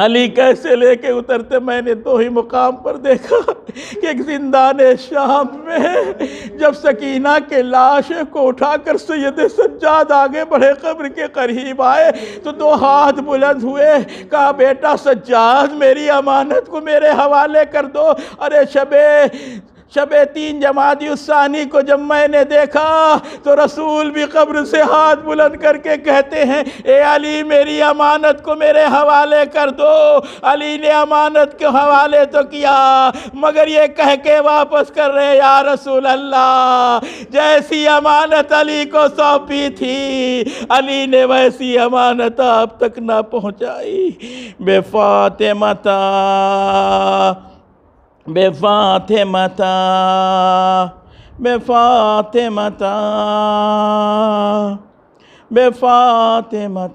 علی کیسے لے کے اترتے؟ میں نے دو ہی مقام پر دیکھا کہ ایک زندان شام میں جب سکینہ کے لاش کو اٹھا کر سید سجاد آگے بڑھے، قبر کے قریب آئے تو دو ہاتھ بلند ہوئے، کہا، بیٹا سجاد میری امانت کو میرے حوالے کر دو۔ ارے شب 3 جمادی الثانی کو جب میں نے دیکھا تو رسول بھی قبر سے ہاتھ بلند کر کے کہتے ہیں، اے علی میری امانت کو میرے حوالے کر دو۔ علی نے امانت کے حوالے تو کیا، مگر یہ کہہ کے واپس کر رہے، یا رسول اللہ جیسی امانت علی کو سونپی تھی، علی نے ویسی امانت آپ تک نہ پہنچائی۔ بے فاطمہ بے فاطمہ بے فاطمہ بے فاطمہ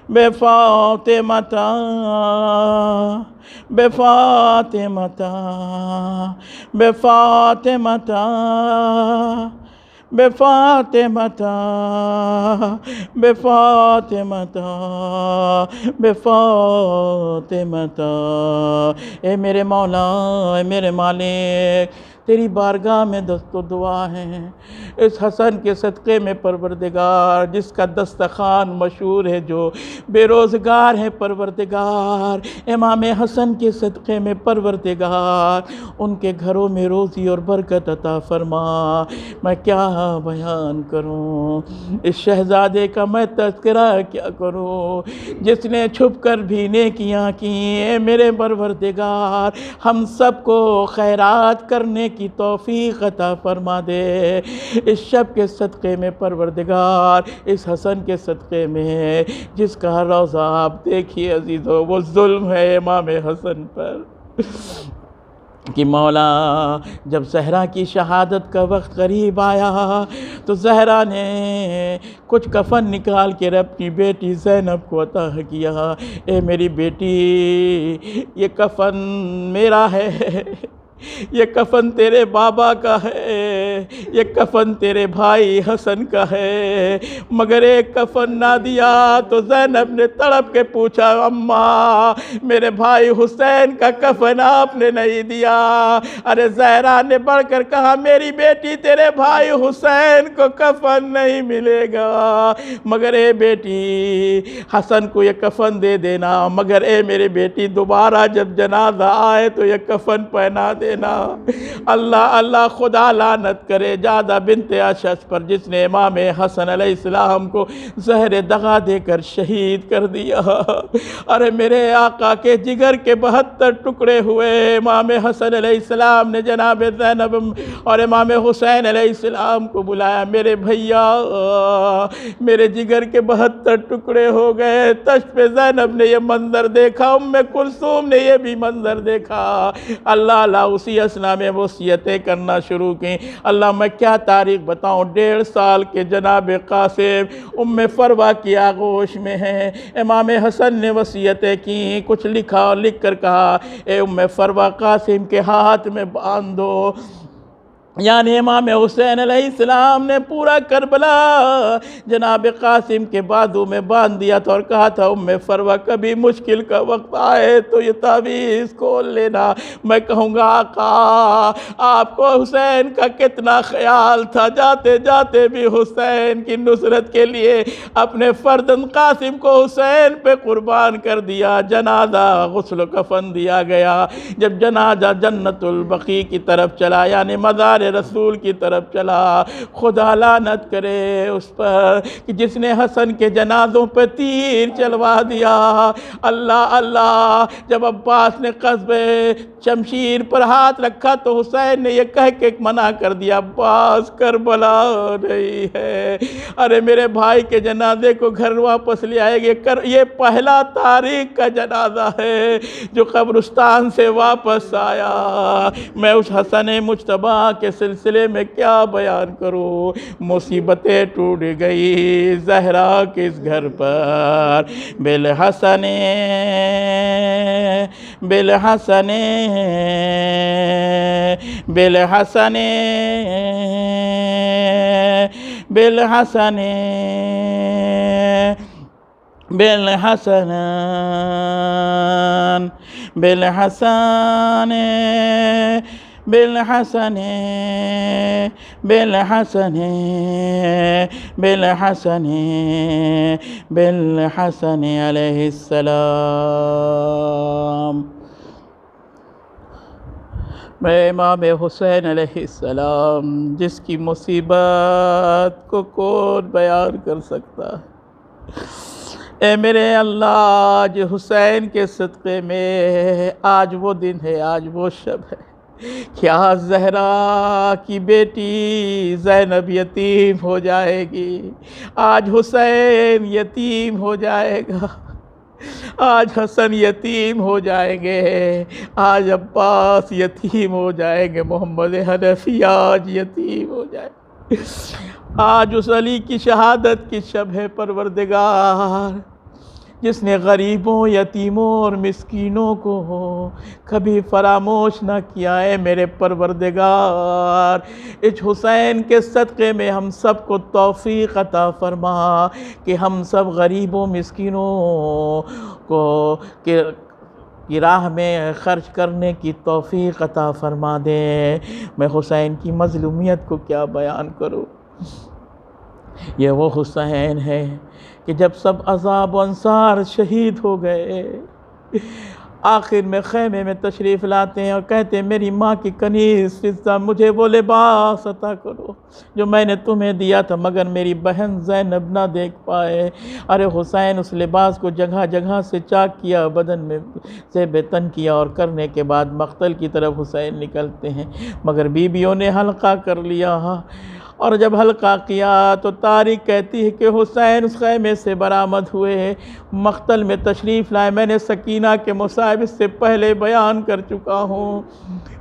بے فاطمہ بے فاطمہ بے فاطمہ بے فاطمہ بے فاطمہ بے فاطمہ۔ اے میرے مولا، اے میرے مالک، تیری بارگاہ میں دست و دعا ہیں، اس حسن کے صدقے میں پروردگار، جس کا دستخوان مشہور ہے، جو بے روزگار ہے پروردگار، امام حسن کے صدقے میں پروردگار ان کے گھروں میں روزی اور برکت عطا فرما۔ میں کیا بیان کروں، اس شہزادے کا میں تذکرہ کیا کروں، جس نے چھپ کر بھی نیکیاں کی۔ اے میرے پروردگار، ہم سب کو خیرات کرنے کی توفیق عطا فرما دے، اس شب کے صدقے میں پروردگار، اس حسن کے صدقے میں، جس کا روضہ آپ دیکھیے عزیزو، وہ ظلم ہے امام حسن پر کہ مولا جب زہرا کی شہادت کا وقت قریب آیا تو زہرا نے کچھ کفن نکال کے اپنی بیٹی زینب کو عطا کیا۔ اے میری بیٹی، یہ کفن میرا ہے، یہ کفن تیرے بابا کا ہے، یہ کفن تیرے بھائی حسن کا ہے، مگر ایک کفن نہ دیا۔ تو زینب نے تڑپ کے پوچھا، اماں میرے بھائی حسین کا کفن آپ نے نہیں دیا؟ ارے زہرا نے بڑھ کر کہا، میری بیٹی تیرے بھائی حسین کو کفن نہیں ملے گا، مگر اے بیٹی حسن کو یہ کفن دے دینا، مگر اے میری بیٹی دوبارہ جب جنازہ آئے تو یہ کفن پہنا دے دینا۔ اللہ اللہ خدا لعنت کرے جادہ بنت اشعث پر جس نے امام حسن علیہ السلام کو زہر دغا دے کر شہید کر دیا۔ ارے میرے آقا کے جگر کے 72 ٹکڑے ہوئے۔ امام حسن علیہ السلام نے جناب زینب اور امام حسین علیہ السلام کو بلایا، میرے بھیا میرے جگر کے 72 ٹکڑے ہو گئے۔ تشت پہ زینب نے یہ منظر دیکھا، ام کلثوم نے یہ بھی منظر دیکھا۔ اللہ اسی اسنا میں وصیتیں کرنا شروع کی۔ اللہ میں کیا تاریخ بتاؤں، 1.5 سال کے جناب قاسم ام فروہ کی آغوش میں ہیں۔ امام حسن نے وصیتیں کی، کچھ لکھا اور لکھ کر کہا اے ام فروہ قاسم کے ہاتھ میں باندھ دو۔ یعنی امام حسین علیہ السلام نے پورا کربلا جناب قاسم کے بازو میں باندھ دیا تھا اور کہا تھا ام فروہ کبھی مشکل کا وقت آئے تو یہ تعویذ کھول لینا۔ میں کہوں گا آقا آپ کو حسین کا کتنا خیال تھا، جاتے جاتے بھی حسین کی نصرت کے لیے اپنے فرزند قاسم کو حسین پہ قربان کر دیا۔ جنازہ غسل و کفن دیا گیا۔ جب جنازہ جنت البقیع کی طرف چلا، یعنی مزار رسول کی طرف چلا، خدا لعنت کرے اس پر کہ جس نے حسن کے جنازوں پہ تیر چلوا دیا۔ اللہ اللہ جب عباس نے قصبِ شمشیر پر ہاتھ رکھا تو حسین نے یہ کہہ کے منع کر دیا عباس کربلا نہیں ہے۔ ارے میرے بھائی کے جنازے کو گھر واپس لے آئے گے، یہ پہلا تاریخ کا جنازہ ہے جو قبرستان سے واپس آیا۔ میں اس حسن مجتبیٰ کے سلسلے میں کیا بیان کروں، مصیبتیں ٹوٹ گئی زہرا کس گھر پر، بالحسن بالحسن بالحسن بالحسن بالحسن بالحسن بالحسن بالحسن بالحسن بالحسن علیہ السلام۔ میں امام حسین علیہ السلام جس کی مصیبت کو کون بیان کر سکتا ہے۔ اے میرے اللہ آج حسین کے صدقے میں آج وہ دن ہے، آج وہ شب ہے کیا زہرا کی بیٹی زینب یتیم ہو جائے گی، آج حسین یتیم ہو جائے گا، آج حسن یتیم ہو جائیں گے، آج عباس یتیم ہو جائیں گے، محمد حنفی آج یتیم ہو جائیں گے۔ آج اس علی کی شہادت کی شب ہے پروردگار جس نے غریبوں، یتیموں اور مسکینوں کو کبھی فراموش نہ کیا ہے۔ میرے پروردگار اس حسین کے صدقے میں ہم سب کو توفیق عطا فرما کہ ہم سب غریبوں، مسکینوں کو کی راہ میں خرچ کرنے کی توفیق عطا فرما دے۔ میں حسین کی مظلومیت کو کیا بیان کروں، یہ وہ حسین ہے کہ جب سب احزاب و انصار شہید ہو گئے، آخر میں خیمے میں تشریف لاتے ہیں اور کہتے ہیں میری ماں کی کنیز فضہ مجھے وہ لباس عطا کرو جو میں نے تمہیں دیا تھا مگر میری بہن زینب نہ دیکھ پائے۔ ارے حسین اس لباس کو جگہ جگہ سے چاک کیا، بدن میں سے بے تن کیا اور کرنے کے بعد مقتل کی طرف حسین نکلتے ہیں، مگر بیویوں نے حلقہ کر لیا، اور جب حلقہ کیا تو تاریخ کہتی ہے کہ حسین اس خیمے سے برآمد ہوئے، مقتل میں تشریف لائے۔ میں نے سکینہ کے مصائب اس سے پہلے بیان کر چکا ہوں،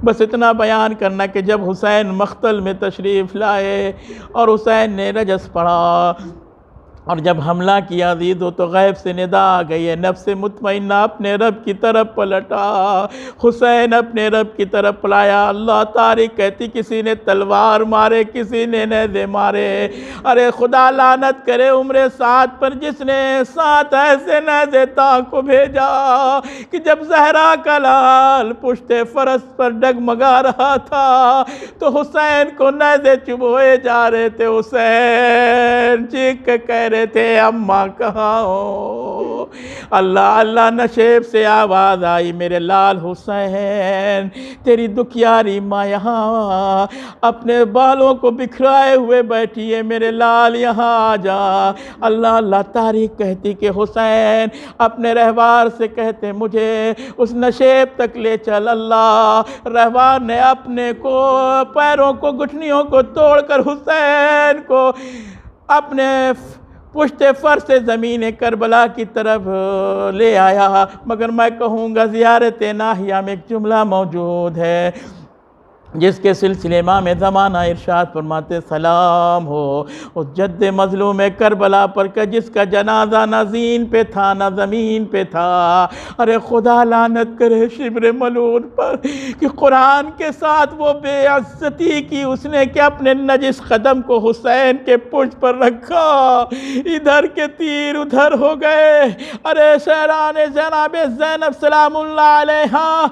بس اتنا بیان کرنا کہ جب حسین مقتل میں تشریف لائے اور حسین نے رجس پڑھا اور جب حملہ کیا عزیز ہو تو غیب سے ندا آ گئی ہے، نفس مطمئنہ اپنے رب کی طرف پلٹا، حسین اپنے رب کی طرف پلایا۔ اللہ تاریخ کہتی کسی نے تلوار مارے، کسی نے نیزے مارے، ارے خدا لعنت کرے عمر سعد پر جس نے 7 ایسے نیزے تاں کو بھیجا کہ جب زہرا کا لال پشت فرس پر ڈگمگا رہا تھا تو حسین کو نیزے چبوئے جا رہے تھے، حسین چیخ کے کہہ رہے رہے تھے اماں کہاں ہو؟ اللہ اللہ نشیب سے آواز آئی میرے لال حسین تیری دکھیاری ماں یہاں اپنے بالوں کو بکھرائے ہوئے بیٹھی ہے، میرے لال یہاں آ جا۔ اللہ اللہ تاریخ کہتی کہ حسین اپنے رہوار سے کہتے مجھے اس نشیب تک لے چل۔ اللہ رہوار نے اپنے کو پیروں کو گھٹنیوں کو توڑ کر حسین کو اپنے پشت فرش زمین کربلا کی طرف لے آیا، مگر میں کہوں گا زیارت ناہیہ میں ایک جملہ موجود ہے جس کے سلسلے امام زمانہ ارشاد فرماتے سلام ہو اس جد مظلوم کربلا پر کہ جس کا جنازہ نہ زین پہ تھا نہ زمین پہ تھا۔ ارے خدا لعنت کرے شبر ملعون پر کہ قرآن کے ساتھ وہ بے عزتی کی اس نے کہ اپنے نجس قدم کو حسین کے پشت پر رکھا، ادھر کے تیر ادھر ہو گئے۔ ارے شہران جناب زینب سلام اللہ علیہا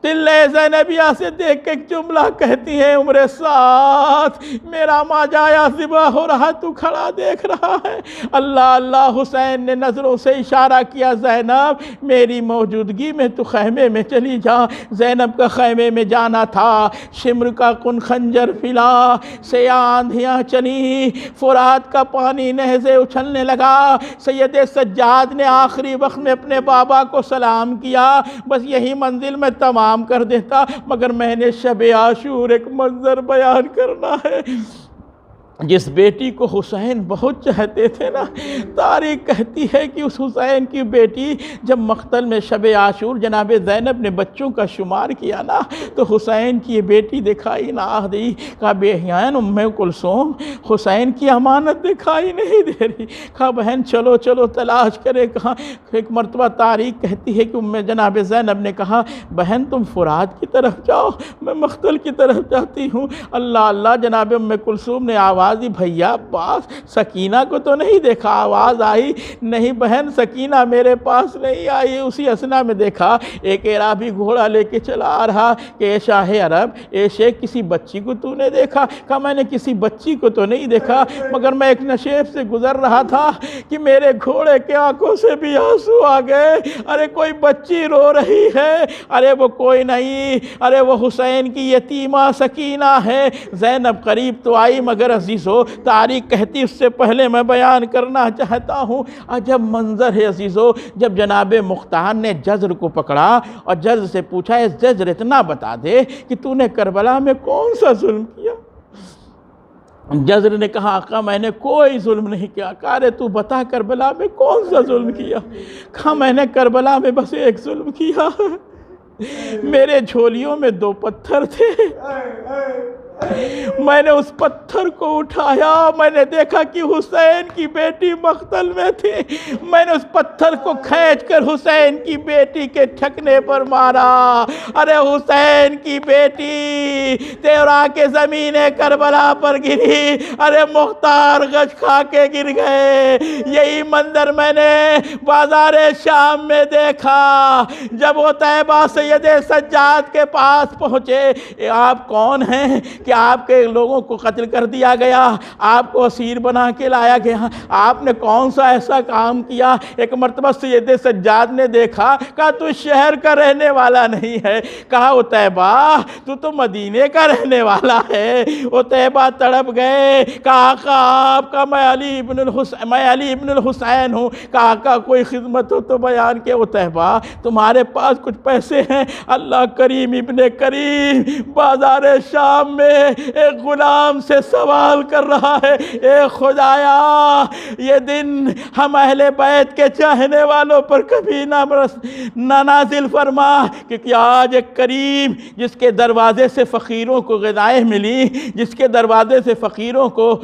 تلے زینبیہ سے دیکھ کے جملہ کہتی ہے عمر ساتھ میرا ماں جایا ذبح ہو رہا تو کھڑا دیکھ رہا ہے۔ اللہ اللہ حسین نے نظروں سے اشارہ کیا زینب میری موجودگی میں تو خیمے میں چلی جا۔ زینب کا خیمے میں جانا تھا، شمر کا کن خنجر پھلا، سیاہ آندھیاں چلی، فرات کا پانی نہزے اچھلنے لگا۔ سید سجاد نے آخری وقت میں اپنے بابا کو سلام کیا، بس یہی منزل میں تمام کر دیتا مگر میں نے شب عاشور ایک منظر بیان کرنا ہے۔ جس بیٹی کو حسین بہت چاہتے تھے نا، تاریخ کہتی ہے کہ اس حسین کی بیٹی جب مقتل میں شب عاشور جناب زینب نے بچوں کا شمار کیا نا تو حسین کی یہ بیٹی دکھائی نہ دی۔ کہا بیہین ام کلثوم حسین کی امانت دکھائی نہیں دے رہی۔ کہا بہن چلو چلو تلاش کرے۔ کہا ایک مرتبہ تاریخ کہتی ہے کہ جناب زینب نے کہا بہن تم فرات کی طرف جاؤ میں مقتل کی طرف جاتی ہوں۔ اللہ اللہ جناب ام کلثوم نے آواز دی بھیا عباس سکینہ کو تو نہیں دیکھا؟ آواز آئی نہیں بہن سکینہ میرے پاس نہیں آئی۔ اسی اثنا میں دیکھا ایک عرابی گھوڑا لے کے چلا آ رہا کہ اے شاہ عرب اے شیخ کسی بچی کو تو نے دیکھا؟ کہا میں نے کسی بچی کو تو نہیں دیکھا مگر میں ایک نشیب سے گزر رہا تھا کہ میرے گھوڑے کے آنکھوں سے بھی آنسو آ گئے۔ ارے کوئی بچی رو رہی ہے، ارے وہ کوئی نہیں، ارے وہ حسین کی یتیمہ سکینہ ہے۔ زینب قریب تو آئی مگر عزیزو تاریخ کہتی اس سے پہلے میں بیان کرنا چاہتا ہوں عجب منظر ہے عزیزو۔ جب جناب مختار نے جزر کو پکڑا اور جزر سے پوچھا اے جزر اتنا بتا دے کہ تو نے کربلا میں کون سا ظلم کیا؟ جزر نے کہا آقا میں نے کوئی ظلم نہیں کیا۔ کہا ارے تو بتا کربلا میں کون سا ظلم کیا؟ کہا میں نے کربلا میں بس ایک ظلم کیا، میرے جھولیوں میں 2 پتھر تھے، میں نے اس پتھر کو اٹھایا، میں نے دیکھا کہ حسین کی بیٹی مقتل میں تھی، میں نے اس پتھر کو کھینچ کر حسین کی بیٹی کے ٹھکنے پر مارا۔ ارے حسین کی بیٹی تیرا کے زمین کربلا پر گری، ارے مختار غش کھا کے گر گئے۔ یہی منظر میں نے بازار شام میں دیکھا جب وہ طیبہ سید سجاد کے پاس پہنچے۔ آپ کون ہیں کہ آپ کے لوگوں کو قتل کر دیا گیا، آپ کو اسیر بنا کے لایا گیا، آپ نے کون سا ایسا کام کیا؟ ایک مرتبہ سید سجاد نے دیکھا، کہا تو شہر کا رہنے والا نہیں ہے۔ کہا عتیبہ تو مدینے کا رہنے والا ہے۔ عتیبہ تڑپ گئے، کہا آقا آپ کا میں علی ابن الحسین ہوں۔ کہا آقا کوئی خدمت ہو تو بیان کے۔ عتیبہ تمہارے پاس کچھ پیسے ہیں؟ اللہ کریم ابن کریم بازار شام میں ایک غلام سے سوال کر رہا ہے اے خدایا یہ دن ہم اہل بیت کے چاہنے والوں پر کبھی نہ نازل فرما کہ آج ایک کریم جس کے دروازے سے فقیروں کو غذائیں ملی، جس کے دروازے سے فقیروں کو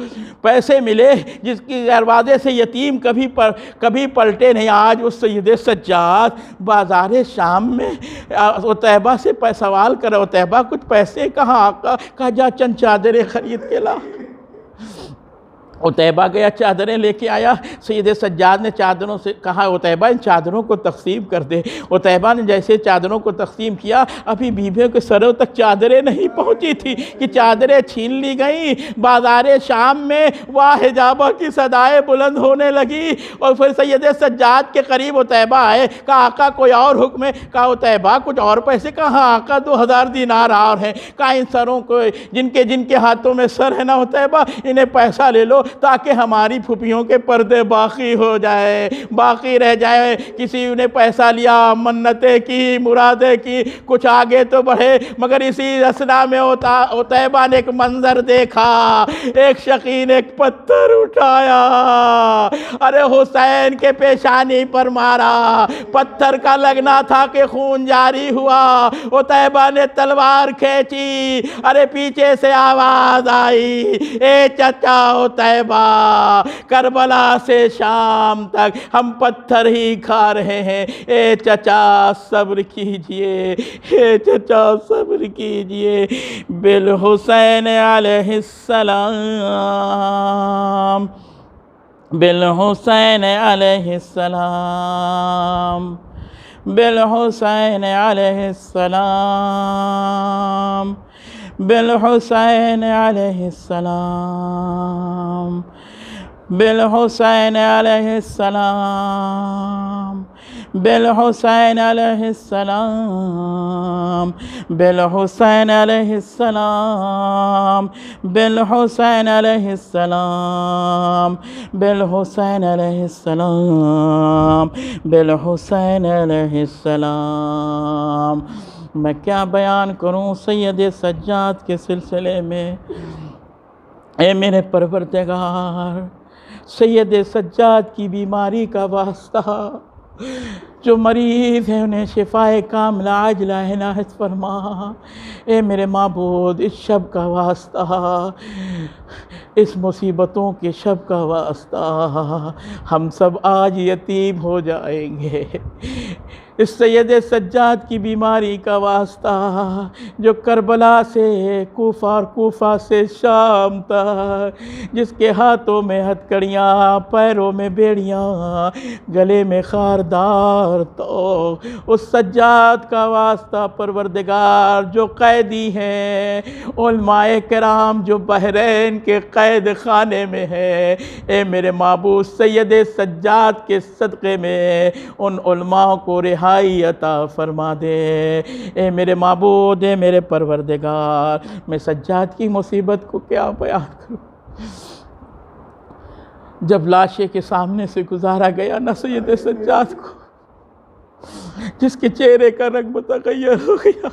پیسے ملے، جس کے دروازے سے یتیم کبھی پلٹے نہیں، آج اس سید سجاد بازار شام میں عتیبہ سے سوال کر عتیبہ کچھ پیسے کہاں؟ آقا کہا جا چند چادریں خرید کے لا۔ عتیبہ گیا چادریں لے کے آیا، سید سجاد نے چادروں سے کہا عتیبہ ان چادروں کو تقسیم کر دے۔ عتیبہ نے جیسے چادروں کو تقسیم کیا، ابھی بیویوں کے سروں تک چادریں نہیں پہنچی تھی کہ چادریں چھین لی گئیں۔ بازار شام میں واہ حجابہ کی صدائیں بلند ہونے لگی، اور پھر سید سجاد کے قریب عتیبہ آئے، کہا آقا کوئی اور حکم ہے؟ کہا عتیبہ کچھ اور پیسے؟ کہا آقا 2000 دینار اور ہیں۔ کہا ان سروں کو جن کے ہاتھوں میں سر ہے نا عتیبہ، انہیں پیسہ لے لو تاکہ ہماری پھوپھیوں کے پردے باقی ہو جائے، باقی رہ جائے۔ کسی نے پیسہ لیا، منتیں کی، مرادیں کی، کچھ آگے تو بڑھے، مگر اسی اثنا میں عتیبہ نے ایک منظر دیکھا، ایک شقی نے ایک پتھر اٹھایا، ارے حسین کے پیشانی پر مارا، پتھر کا لگنا تھا کہ خون جاری ہوا۔ عتیبہ نے تلوار کھینچی، ارے پیچھے سے آواز آئی، اے چچا عتیبہ، کربلا سے شام تک ہم پتھر ہی کھا رہے ہیں، اے چچا صبر کیجئے، اے چچا صبر کیجئے۔ بالحسین علیہ السلام، بالحسین علیہ السلام، بالحسین علیہ السلام، بالحسین علیہ السلام، بالحسین علیہ السلام، بالحسین علیہ السلام، بالحسین علیہ السلام، بالحسین علیہ السلام، بالحسین علیہ السلام، بالحسین علیہ السلام۔ میں کیا بیان کروں سید سجاد کے سلسلے میں، اے میرے پروردگار، سید سجاد کی بیماری کا واسطہ، جو مریض ہیں انہیں شفائے کاملہ عاجلہ عنایت فرما۔ اے میرے معبود، اس شب کا واسطہ، اس مصیبتوں کے شب کا واسطہ، ہم سب آج یتیم ہو جائیں گے۔ اس سید سجاد کی بیماری کا واسطہ، جو کربلا سے کوفہ اور کوفہ سے شام تک، جس کے ہاتھوں میں ہتھکڑیاں، پیروں میں بیڑیاں، گلے میں خاردار، تو اس سجاد کا واسطہ پروردگار، جو قیدی ہیں، علماء کرام جو بحرین کے قید خانے میں ہے، اے میرے معبود سید سجاد کے صدقے میں ان علماء کو رہائی عطا فرما دے۔ اے میرے معبود، اے میرے پروردگار، میں سجاد کی مصیبت کو کیا بیان کروں۔ جب لاشے کے سامنے سے گزارا گیا نہ سید سجاد کو، جس کے چہرے کا رنگ متغیر ہو گیا،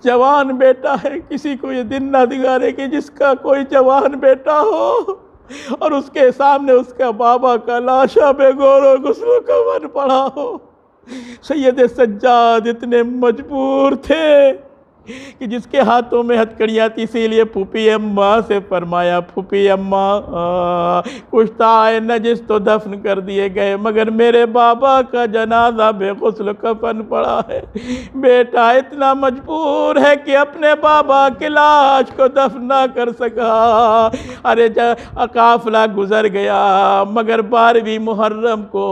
جوان بیٹا ہے، کسی کو یہ دن نہ دگارے کہ جس کا کوئی جوان بیٹا ہو اور اس کے سامنے اس کا بابا کا لاشا بے گور و غسل و کفن پڑا ہو۔ سید سجاد اتنے مجبور تھے کہ جس کے ہاتھوں میں ہتھکڑیاں تھی، اسی لیے پھوپھی اماں سے فرمایا، پھوپھی اماں کشتۂ نجس تو دفن کر دیے گئے، مگر میرے بابا کا جنازہ بے غسل کفن پڑا ہے۔ بیٹا اتنا مجبور ہے کہ اپنے بابا کی لاش کو دفن نہ کر سکا۔ ارے قافلہ گزر گیا، مگر 12ویں محرم کو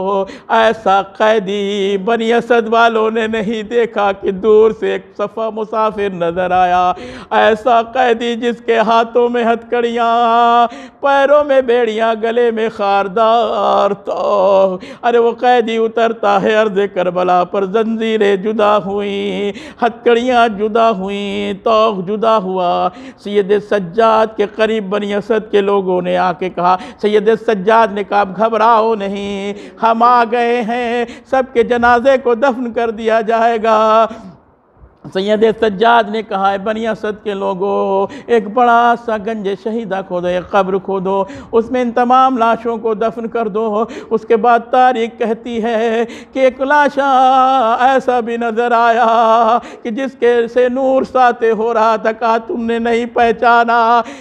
ایسا قیدی بنی اسد والوں نے نہیں دیکھا کہ دور سے ایک صفا مسافر نظر آیا، ایسا قیدی جس کے ہاتھوں میں ہتھکڑیاں، پیروں میں بیڑیاں، گلے میں خاردار، تو ارے وہ قیدی اترتا ہے عرض کربلا پر، زنجیریں جدا ہوئیں، ہتھکڑیاں جدا ہوئیں، توق جدا ہوا۔ سید سجاد کے قریب بنی اسد کے لوگوں نے آ کے کہا، سید سجاد نے کہا گھبراؤ نہیں، ہم آ گئے ہیں، سب کے جنازے کو دفن کر دیا جائے گا۔ سید سجاد نے کہا، اے بنی اسد کے لوگوں، ایک بڑا سا گنج شہیدہ کھودو، ایک قبر کھودو، اس میں ان تمام لاشوں کو دفن کر دو۔ اس کے بعد تاریخ کہتی ہے کہ ایک لاشا ایسا بھی نظر آیا کہ جس کے سے نور ساطع ہو رہا تھا، کہا تم نے نہیں پہچانا،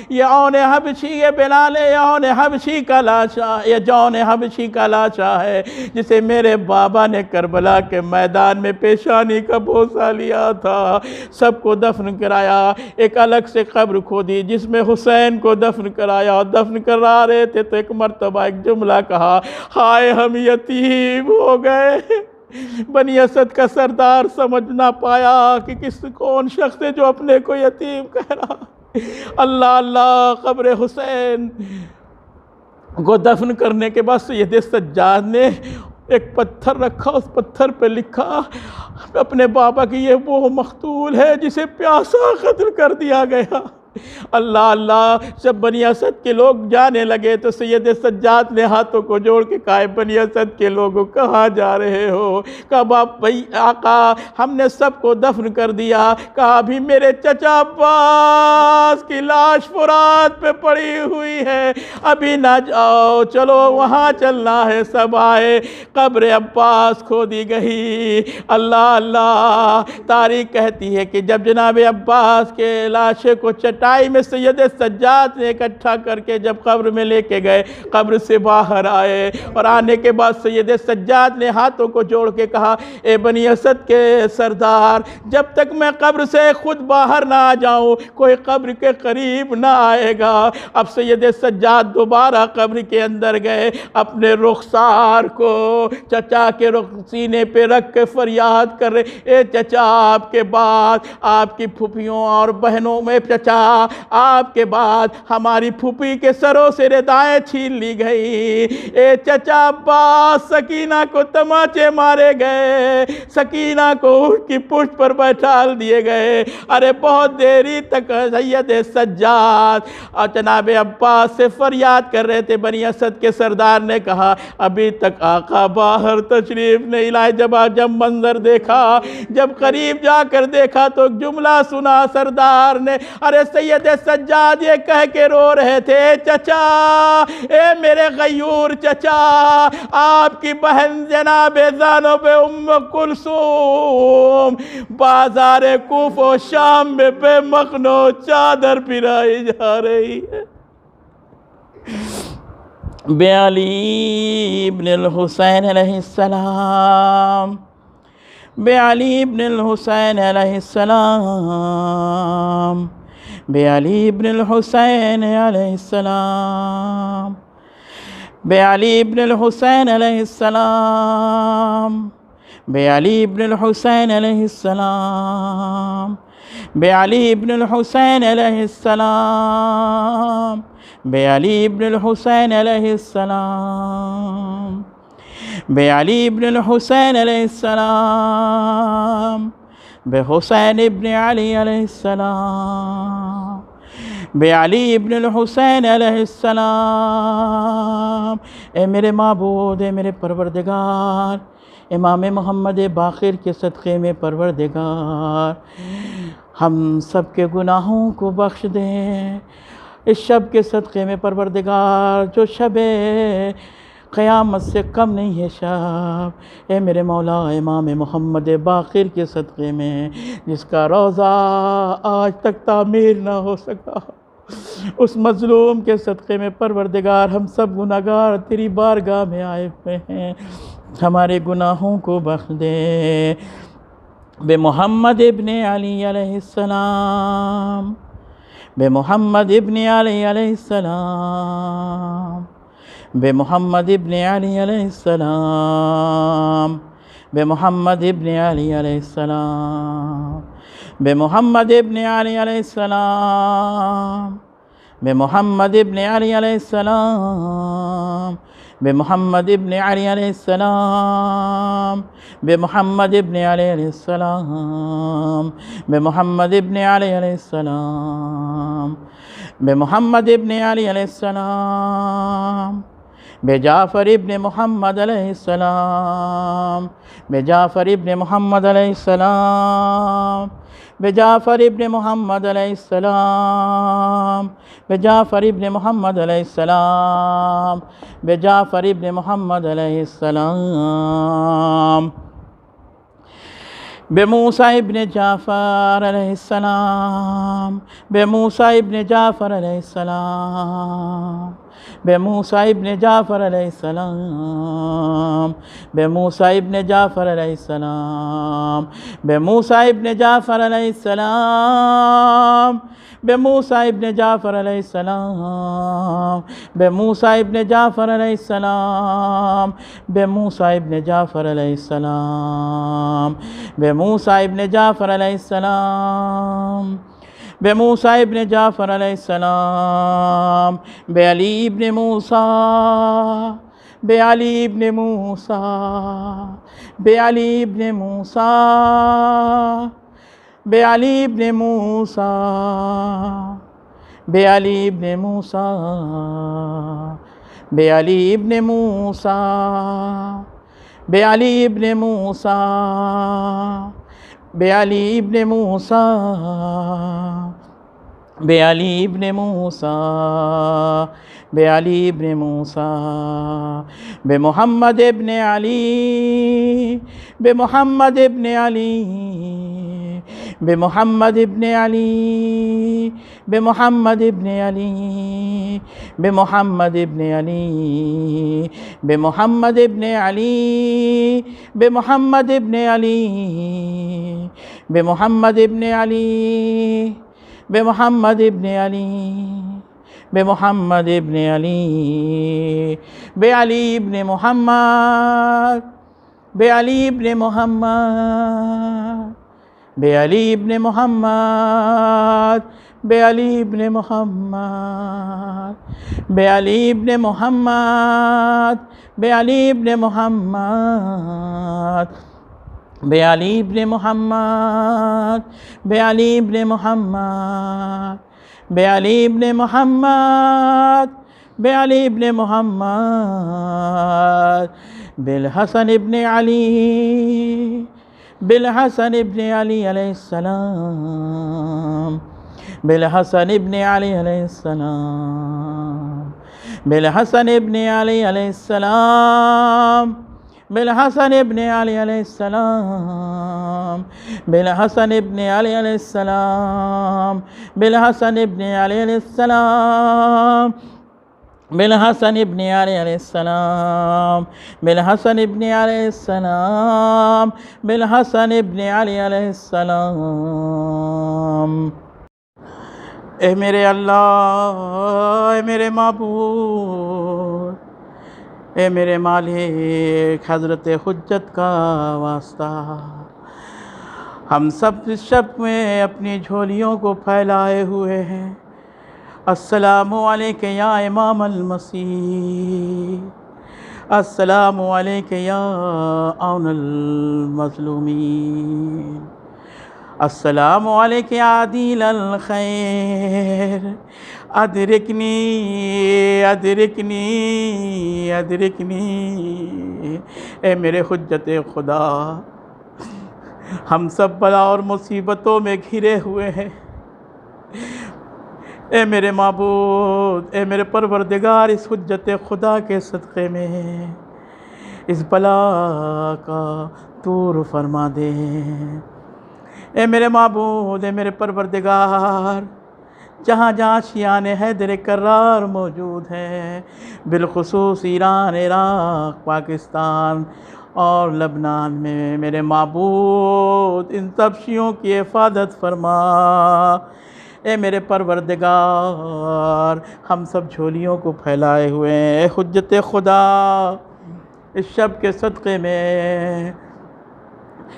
یہ اون حبشی، یہ بلال اون حبشی کا لاشا، یہ جون حبشی کا لاشا ہے، جسے میرے بابا نے کربلا کے میدان میں پیشانی کا بوسہ لیا تھا۔ تھا، سب کو دفن کرایا، ایک الگ سے قبر کھودی جس میں حسین کو دفن کرایا، اور دفن کرا رہے تھے تو ایک مرتبہ ایک جملہ کہا، ہائے ہم یتیم ہو گئے۔ بنی اسد کا سردار سمجھ نہ پایا کہ کون شخص ہے جو اپنے کو یتیم کہہ رہا۔ اللہ اللہ، قبر حسین کو دفن کرنے کے بعد سید سجاد نے ایک پتھر رکھا، اس پتھر پہ لکھا اپنے بابا کی یہ وہ مقتول ہے جسے پیاسا قتل کر دیا گیا۔ اللہ اللہ، جب بنی اسد کے لوگ جانے لگے تو سید سجاد نے ہاتھوں کو جوڑ کے کہا، بنی اسد کے لوگوں کہاں جا رہے ہو؟ کہا باپ بھائی آقا ہم نے سب کو دفن کر دیا۔ کہا ابھی میرے چچا عباس کی لاش فرات پہ پڑی ہوئی ہے، ابھی نہ جاؤ، چلو وہاں چلنا ہے۔ سب آئے، قبر عباس کھودی گئی۔ اللہ اللہ، تاریخ کہتی ہے کہ جب جناب عباس کے لاشے کو چٹائی میں سید سجاد نے اکٹھا کر کے جب قبر میں لے کے گئے، قبر سے باہر آئے، اور آنے کے بعد سید سجاد نے ہاتھوں کو جوڑ کے کہا، اے بنی اسد کے سردار، جب تک میں قبر سے خود باہر نہ آ جاؤں کوئی قبر کے قریب نہ آئے گا۔ اب سید سجاد دوبارہ قبر کے اندر گئے، اپنے رخسار کو چچا کے سینے پہ رکھ کے فریاد کر رہے، اے چچا آپ کے بعد آپ کی پھوپھیوں اور بہنوں میں، چچا آپ کے بعد ہماری پھوپھی کے سروں سے ردائیں چھین لی گئی۔ اے چچا عباس، سکینہ کو تماچے مارے گئے، سکینہ کو اٹھ کی پشت پر بیٹھال دیے گئے۔ ارے بہت دیری تک سید سجاد اور جناب عباس سے فریاد کر رہے تھے۔ بنی اسد کے سردار نے کہا ابھی تک آقا باہر تشریف نہیں لائے۔ جب منظر دیکھا، جب قریب جا کر دیکھا تو ایک جملہ سنا سردار نے، ارے سید سجاد یہ کہہ کے رو رہے تھے، چچا اے میرے غیور چچا، آپ کی بہن جناب زینب ام کلثوم بازار کوفہ و شام میں بے مخنو چادر پھرائی جا رہی ہے۔ بے علی ابن الحسین علیہ السلام، بے علی ابن الحسین علیہ السلام، بے علی ابن الحسین علیہ السلام، بے علی ابن الحسین علیہ السلام، بے علی ابن الحسین علیہ السلام، بے علی ابن الحسین علیہ السلام، بے علی ابن الحسین علیہ السلام، بے علی ابن الحسین علیہ السلام، بے حسین ابن علی علیہ السلام، بے علی ابن الحسین علیہ السلام۔ اے میرے معبود، اے میرے پروردگار، امام محمد باقر کے صدقے میں پروردگار ہم سب کے گناہوں کو بخش دیں اس شب کے صدقے میں پروردگار، جو شب قیامت سے کم نہیں ہے شب۔ اے میرے مولا امام محمد باقر کے صدقے میں جس کا روضہ آج تک تعمیر نہ ہو سکا، اس مظلوم کے صدقے میں پروردگار ہم سب گناہگار تیری بارگاہ میں آئے ہوئے ہیں، ہمارے گناہوں کو بخش دے۔ بے محمد ابن علی علیہ السلام، بے محمد ابن علی علیہ السلام، بے محمد ابن علی علیہ السلام، بے محمد ابن علی علیہ السلام، بے محمد ابن علی علیہ السلام، بے محمد ابن علی علیہ السلام، بے محمد ابن علی علیہ السلام، بے محمد ابن علی علیہ السلام، بے محمد ابن علی علیہ السلام، بے محمد ابن علی علیہ السلام، بے جعفر ابن محمد علیہ السلام، بے جعفر ابن محمد علیہ السلام، بے جعفر ابن محمد علیہ السلام، بے جعفر ابن محمد علیہ السلام، بے جعفر ابن محمد علیہ السلام، بے موسیٰ ابن جعفر علیہ السلام، بے موسیٰ ابن جعفر علیہ السلام، بموسیٰ ابن جعفر علیہ السلام، بموسیٰ ابن جعفر علیہ السلام، بموسیٰ ابن جعفر علیہ السلام، بموسیٰ ابن جعفر علیہ السلام، بموسیٰ ابن جعفر علیہ السلام، بموسیٰ ابن جعفر علیہ السلام، بموسیٰ ابن جعفر علیہ السلام، بموسیٰ ابن جعفر علیہ السلام، بعلی ابن موسیٰ، بعلی ابن موسیٰ، بعلی ابن موسیٰ، بعلی ابن موسیٰ، بعلی ابن موسیٰ، بعلی ابن موسیٰ، بعلی ابن موسیٰ، بعلی ابن موسیٰ، بعلی ابن موسیٰ، بعلی ابن موسیٰ، بمحمد ابن علی، بمحمد ابن علی، بمحمد ابن علی، بمحمد ابن علی، بمحمد ابن علی، بمحمد ابن علی، بمحمد ابن علی، بمحمد ابن علی، بمحمد ابن علی، بمحمد ابن علی، بعلی ابن محمد، بعلی ابن محمد، بعلی ابن محمد، بعلی ابن محمد، بعلی ابن محمد، بعلی ابن محمد، بعلی ابن محمد، بعلی ابن محمد، بعلی ابن محمد، بعلی ابن محمد، بالحسن ابن علی، بالحسن ابن علی علیہ السلام، بالحسن ابن علی علیہ السلام، بالحسن ابن علی علیہ السلام، بالحسن ابن علی علیہ السلام، بالحسن ابن علی علیہ السلام، بالحسن ابن علی علیہ السلام، بالحسن ابن علی علیہ السلام، بالحسن ابن علیہ السلام، بالحسن ابن علی علیہ السلام۔ اے میرے اللہ، اے میرے معبود، اے میرے مالک، حضرت حجت کا واسطہ، ہم سب اس شب میں اپنی جھولیوں کو پھیلائے ہوئے ہیں۔ السلام علیک یا امام المسیح، السلام علیک یا عون المظلومین، السلام علیک یا عدیل الخیر، ادرکنی ادرکنی ادرکنی۔ اے میرے حجت خدا، ہم سب بلا اور مصیبتوں میں گھرے ہوئے ہیں۔ اے میرے معبود، اے میرے پروردگار، اس حجت خدا کے صدقے میں اس بلا کا دور فرما دے۔ اے میرے معبود، اے میرے پروردگار، جہاں جہاں شیعان حیدر کرار موجود ہیں، بالخصوص ایران، عراق، پاکستان اور لبنان میں، میرے معبود ان سب شیعوں کی حفاظت فرما۔ اے میرے پروردگار، ہم سب جھولیوں کو پھیلائے ہوئے ہیں۔ اے حجت خدا، اس شب کے صدقے میں،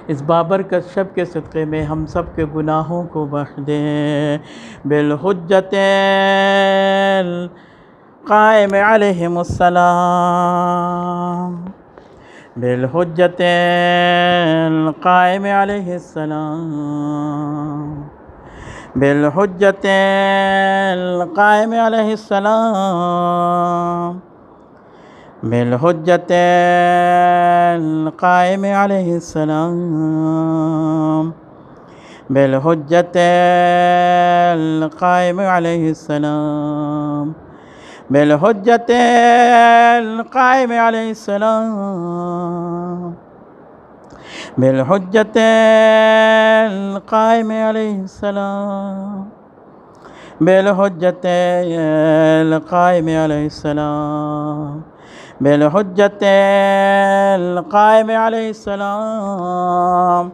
اس بابرکت شب کے صدقے میں ہم سب کے گناہوں کو بخش دیں۔ بالحجت القائم علیہم السلام، بالحجت القائم علیہ السلام، بالحجت القائم علیہ السلام، بالحجت القائم علیہ السلام، بالحجت القائم علیہ السلام، بالحجت القائم علیہ السلام، بالحجت القائم علیہ السلام، بالحجت القائم علیہ السلام بالحجت القائم علیہ السلام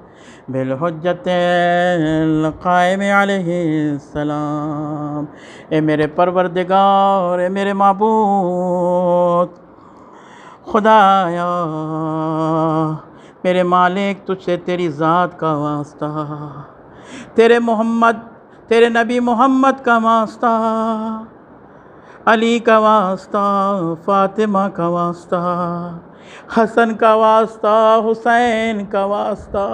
بالحجت القائم علیہ السلام۔ اے میرے پروردگار، اے میرے معبود خدایا، میرے مالک، تجھ سے تیری ذات کا واسطہ، تیرے نبی محمد کا واسطہ، علی کا واسطہ، فاطمہ کا واسطہ، حسن کا واسطہ، حسین کا واسطہ،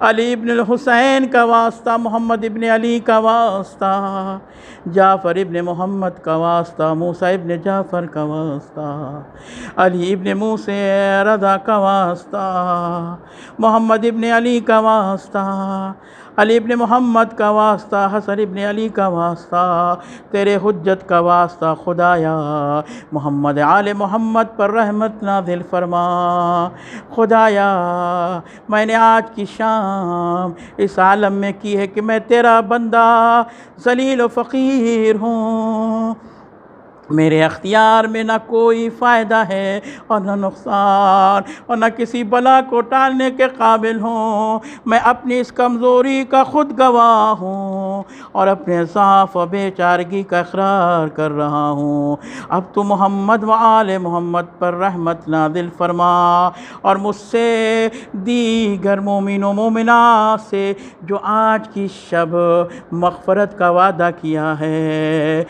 علی ابن الحسین کا واسطہ، محمد ابن علی کا واسطہ، جعفر ابن محمد کا واسطہ، موسیٰ ابن جعفر کا واسطہ، علی ابن موسیٰ رضا کا واسطہ، محمد ابن علی کا واسطہ، علی ابن محمد کا واسطہ، حسن ابن علی کا واسطہ، تیرے حجت کا واسطہ خدایا، محمد آل محمد پر رحمت نازل فرما۔ خدایا، میں نے آج کی شام اس عالم میں کی ہے کہ میں تیرا بندہ ذلیل و فقیر ہوں، میرے اختیار میں نہ کوئی فائدہ ہے اور نہ نقصان، اور نہ کسی بلا کو ٹالنے کے قابل ہوں۔ میں اپنی اس کمزوری کا خود گواہ ہوں اور اپنے ضعف و بے چارگی کا اقرار کر رہا ہوں۔ اب تو محمد و آل محمد پر رحمت نازل فرما، اور مجھ سے دیگر مومن و مومنات سے جو آج کی شب مغفرت کا وعدہ کیا ہے،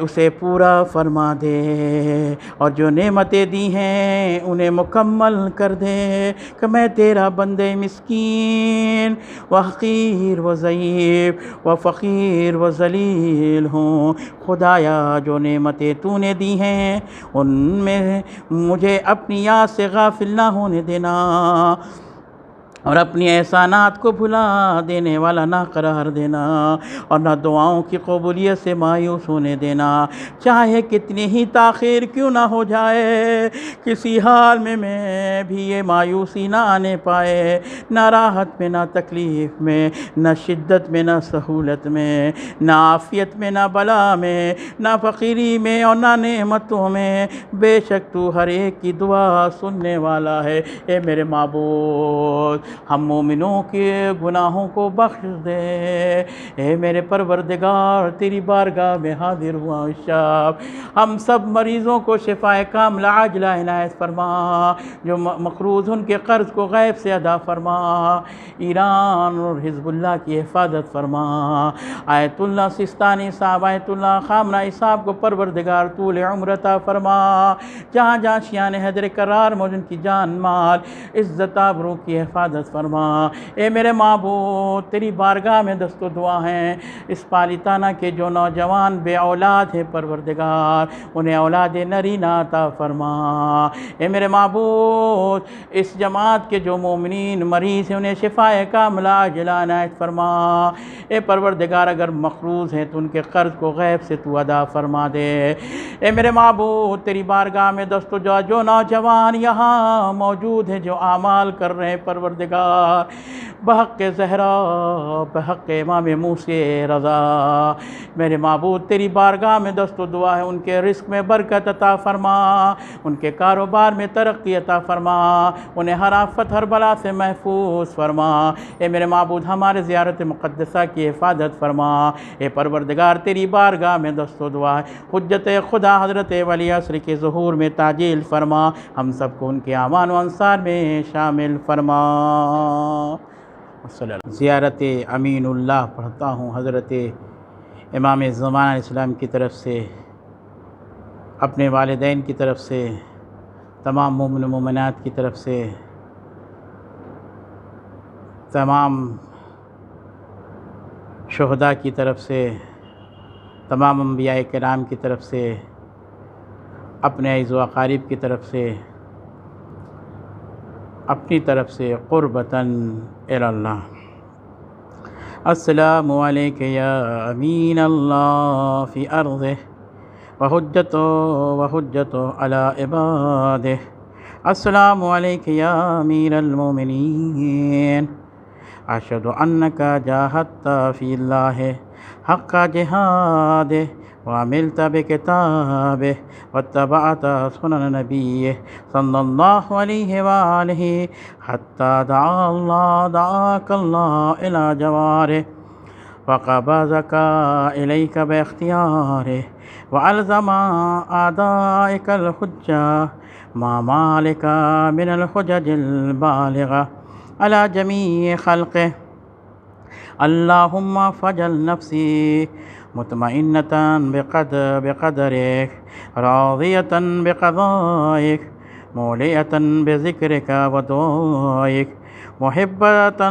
اسے پورا فرما دے، اور جو نعمتیں دی ہیں انہیں مکمل کر دے، کہ میں تیرا بندے مسکین و حقیر و ضعیف و فقیر و ذلیل ہوں۔ خدایا، جو نعمتیں تو نے دی ہیں ان میں مجھے اپنی یاد سے غافل نہ ہونے دینا، اور اپنی احسانات کو بھلا دینے والا نہ قرار دینا، اور نہ دعاؤں کی قبولیت سے مایوس ہونے دینا، چاہے کتنی ہی تاخیر کیوں نہ ہو جائے، کسی حال میں بھی یہ مایوسی نہ آنے پائے، نہ راحت میں، نہ تکلیف میں، نہ شدت میں، نہ سہولت میں، نہ عافیت میں، نہ بلا میں، نہ فقیری میں اور نہ نعمتوں میں، بے شک تو ہر ایک کی دعا سننے والا ہے۔ اے میرے معبود، ہم مومنوں کے گناہوں کو بخش دے۔ اے میرے پروردگار، تیری بارگاہ میں حاضر ہوا شب، ہم سب مریضوں کو شفائے کاملہ عاجلہ عنایت فرما، جو مقروض ان کے قرض کو غیب سے ادا فرما، ایران اور حزب اللہ کی حفاظت فرما، آیت اللہ سستانی صاحب، آیت اللہ خامنہ صاحب کو پروردگار طول عمر عطا فرما، جہاں جہاں شیعان حیدر کرار موجود ان کی جان مال عزت آبرو کی حفاظت فرما۔ اے میرے معبود، تیری بارگاہ میں دست و دعا ہیں اس پالیتانہ کے جو نوجوان بے اولاد ہیں، پروردگار انہیں اولاد نرینہ عطا فرما۔ اے میرے معبود، اس جماعت کے جو مومنین مریض ہیں انہیں شفائے کاملہ عاجلہ عنایت فرما۔ اے پروردگار، اگر مقروض ہیں تو ان کے قرض کو غیب سے تو ادا فرما دے۔ اے میرے معبود، تیری بارگاہ میں دست و دعا، جو نوجوان یہاں موجود ہیں جو اعمال کر رہے ہیں، پروردگار بحق زہرا، بحق امام موسیٰ رضا، میرے معبود تیری بارگاہ میں دست و دعا ہے، ان کے رزق میں برکت عطا فرما، ان کے کاروبار میں ترقی عطا فرما، انہیں ہر آفت ہر بلا سے محفوظ فرما۔ اے میرے معبود، ہمارے زیارت مقدسہ کی حفاظت فرما۔ اے پروردگار، تیری بارگاہ میں دست و دعا ہے، حجت خدا حضرت ولی عصر کے ظہور میں تعجیل فرما، ہم سب کو ان کے اعوان و انصار میں شامل فرما۔ زیارت امین اللہ پڑھتا ہوں حضرت امام زمان علیہ السلام کی طرف سے، اپنے والدین کی طرف سے، تمام مومن و مومنات کی طرف سے، تمام شہداء کی طرف سے، تمام انبیاء کرام کی طرف سے، اپنے عزیز و اقارب کی طرف سے، اپنی طرف سے قربتاً اللہ۔ السلام علیک یا امین اللہ فی ارضہ وحجتہ علی عبادہ، السلام علیک یا امیر المومنین، اشہد انک جاہدت فی اللہ حق جهاده وعملت بكتابه واتبعت سنن نبيه صلى الله عليه وآله حتى دعاك الله إلى جواره وقبضك إليك باختياره وألزم أعدائك الحجة ما مالك من الحجج البالغة على جميع خلقه. اللهم فاجعل نفسي مطمئنة بقدرك راضية بقضائك مولية بذكرك ودعائك محبة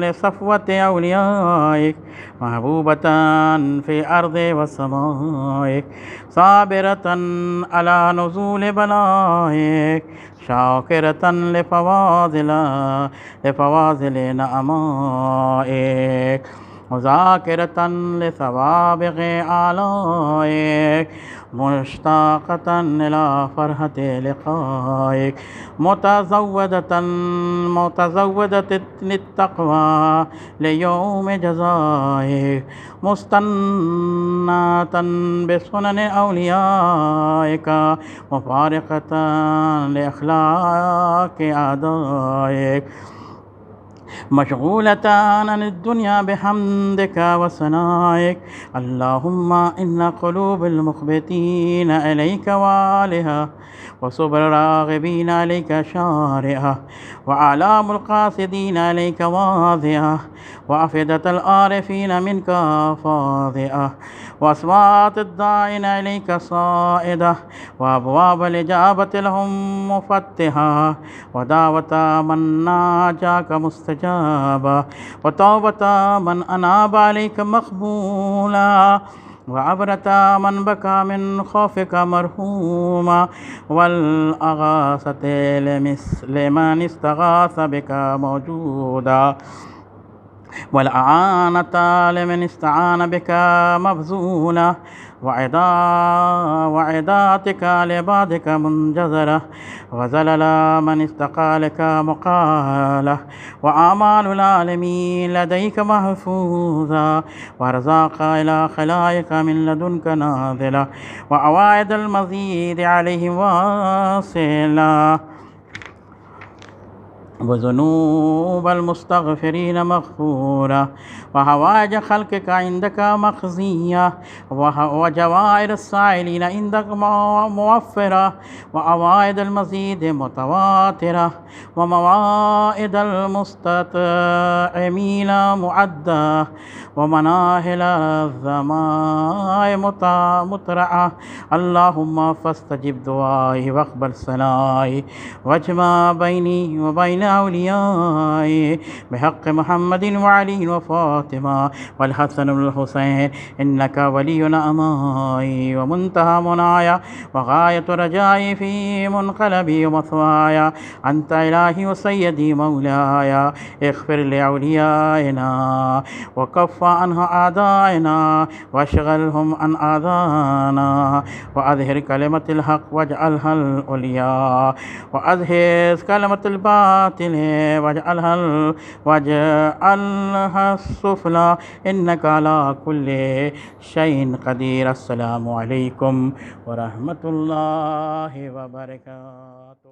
لصفوة أوليائك محبوبة في أرض والسماء صابرة على نزول بلائك شاكرة لفواضل نعمائك مذاكرة لسوابغ آلائك مشتاقة إلى فرحة لقائك متزودة للتقوى ليوم جزائك مستنة بسنن أوليائك مفارقة لأخلاق أعدائك مشغولة عن الدنيا بحمدك وثنائك. اللهم إن قلوب المخبتين إليك والها وصبر الراغبين إليك شارئة وأعلام القاصدين إليك واضعة وأفئدة العارفين منك فاضئة وأصوات الداعين إليك صائدة وأبواب الإجابة لهم مفتحة ودعوة من ناجاك مستجابة وتوبة من أناب عليك مقبولة وعبرة من بكى من خوفك مرحوما والأغاثة لمن استغاث بك موجودا والأعانة لمن استعان بك مبذولة وعداتك لعبادك منجزرة وزلل من استقالك مقالة وأعمال العالمين لديك محفوظة وأرزاق إلى خلائق من لدنك نازلة وأواعد المزيد عليهم واصلة وذنوب المستغفرين مغفورة وحوائج خلقك عندك مخزية وجوائر السائلين عندك موفرة وأوائد المزيد متواترة وموائد المستطعمين معدة ومناهل الظماء مترعة. اللهم فاستجب دعائي واقبل ثنائي واجمع بيني وبين أوليائي بحق محمد وعلي وفاطمة والحسن والحسين إنك ولي نعمائي ومنتهى منايا وغاية رجائي في منقلبي ومثواي. أنت إلهي وسيدي مولاي اغفر لأوليائنا وكف عنه أعدائنا واشغلهم عن أعدائنا وأظهر كلمة الحق واجعلها العليا وأظهر كلمة الباطل واجعلها السفلى إنك على كل شيء قدير. السلام عليكم ورحمة الله وبركاته.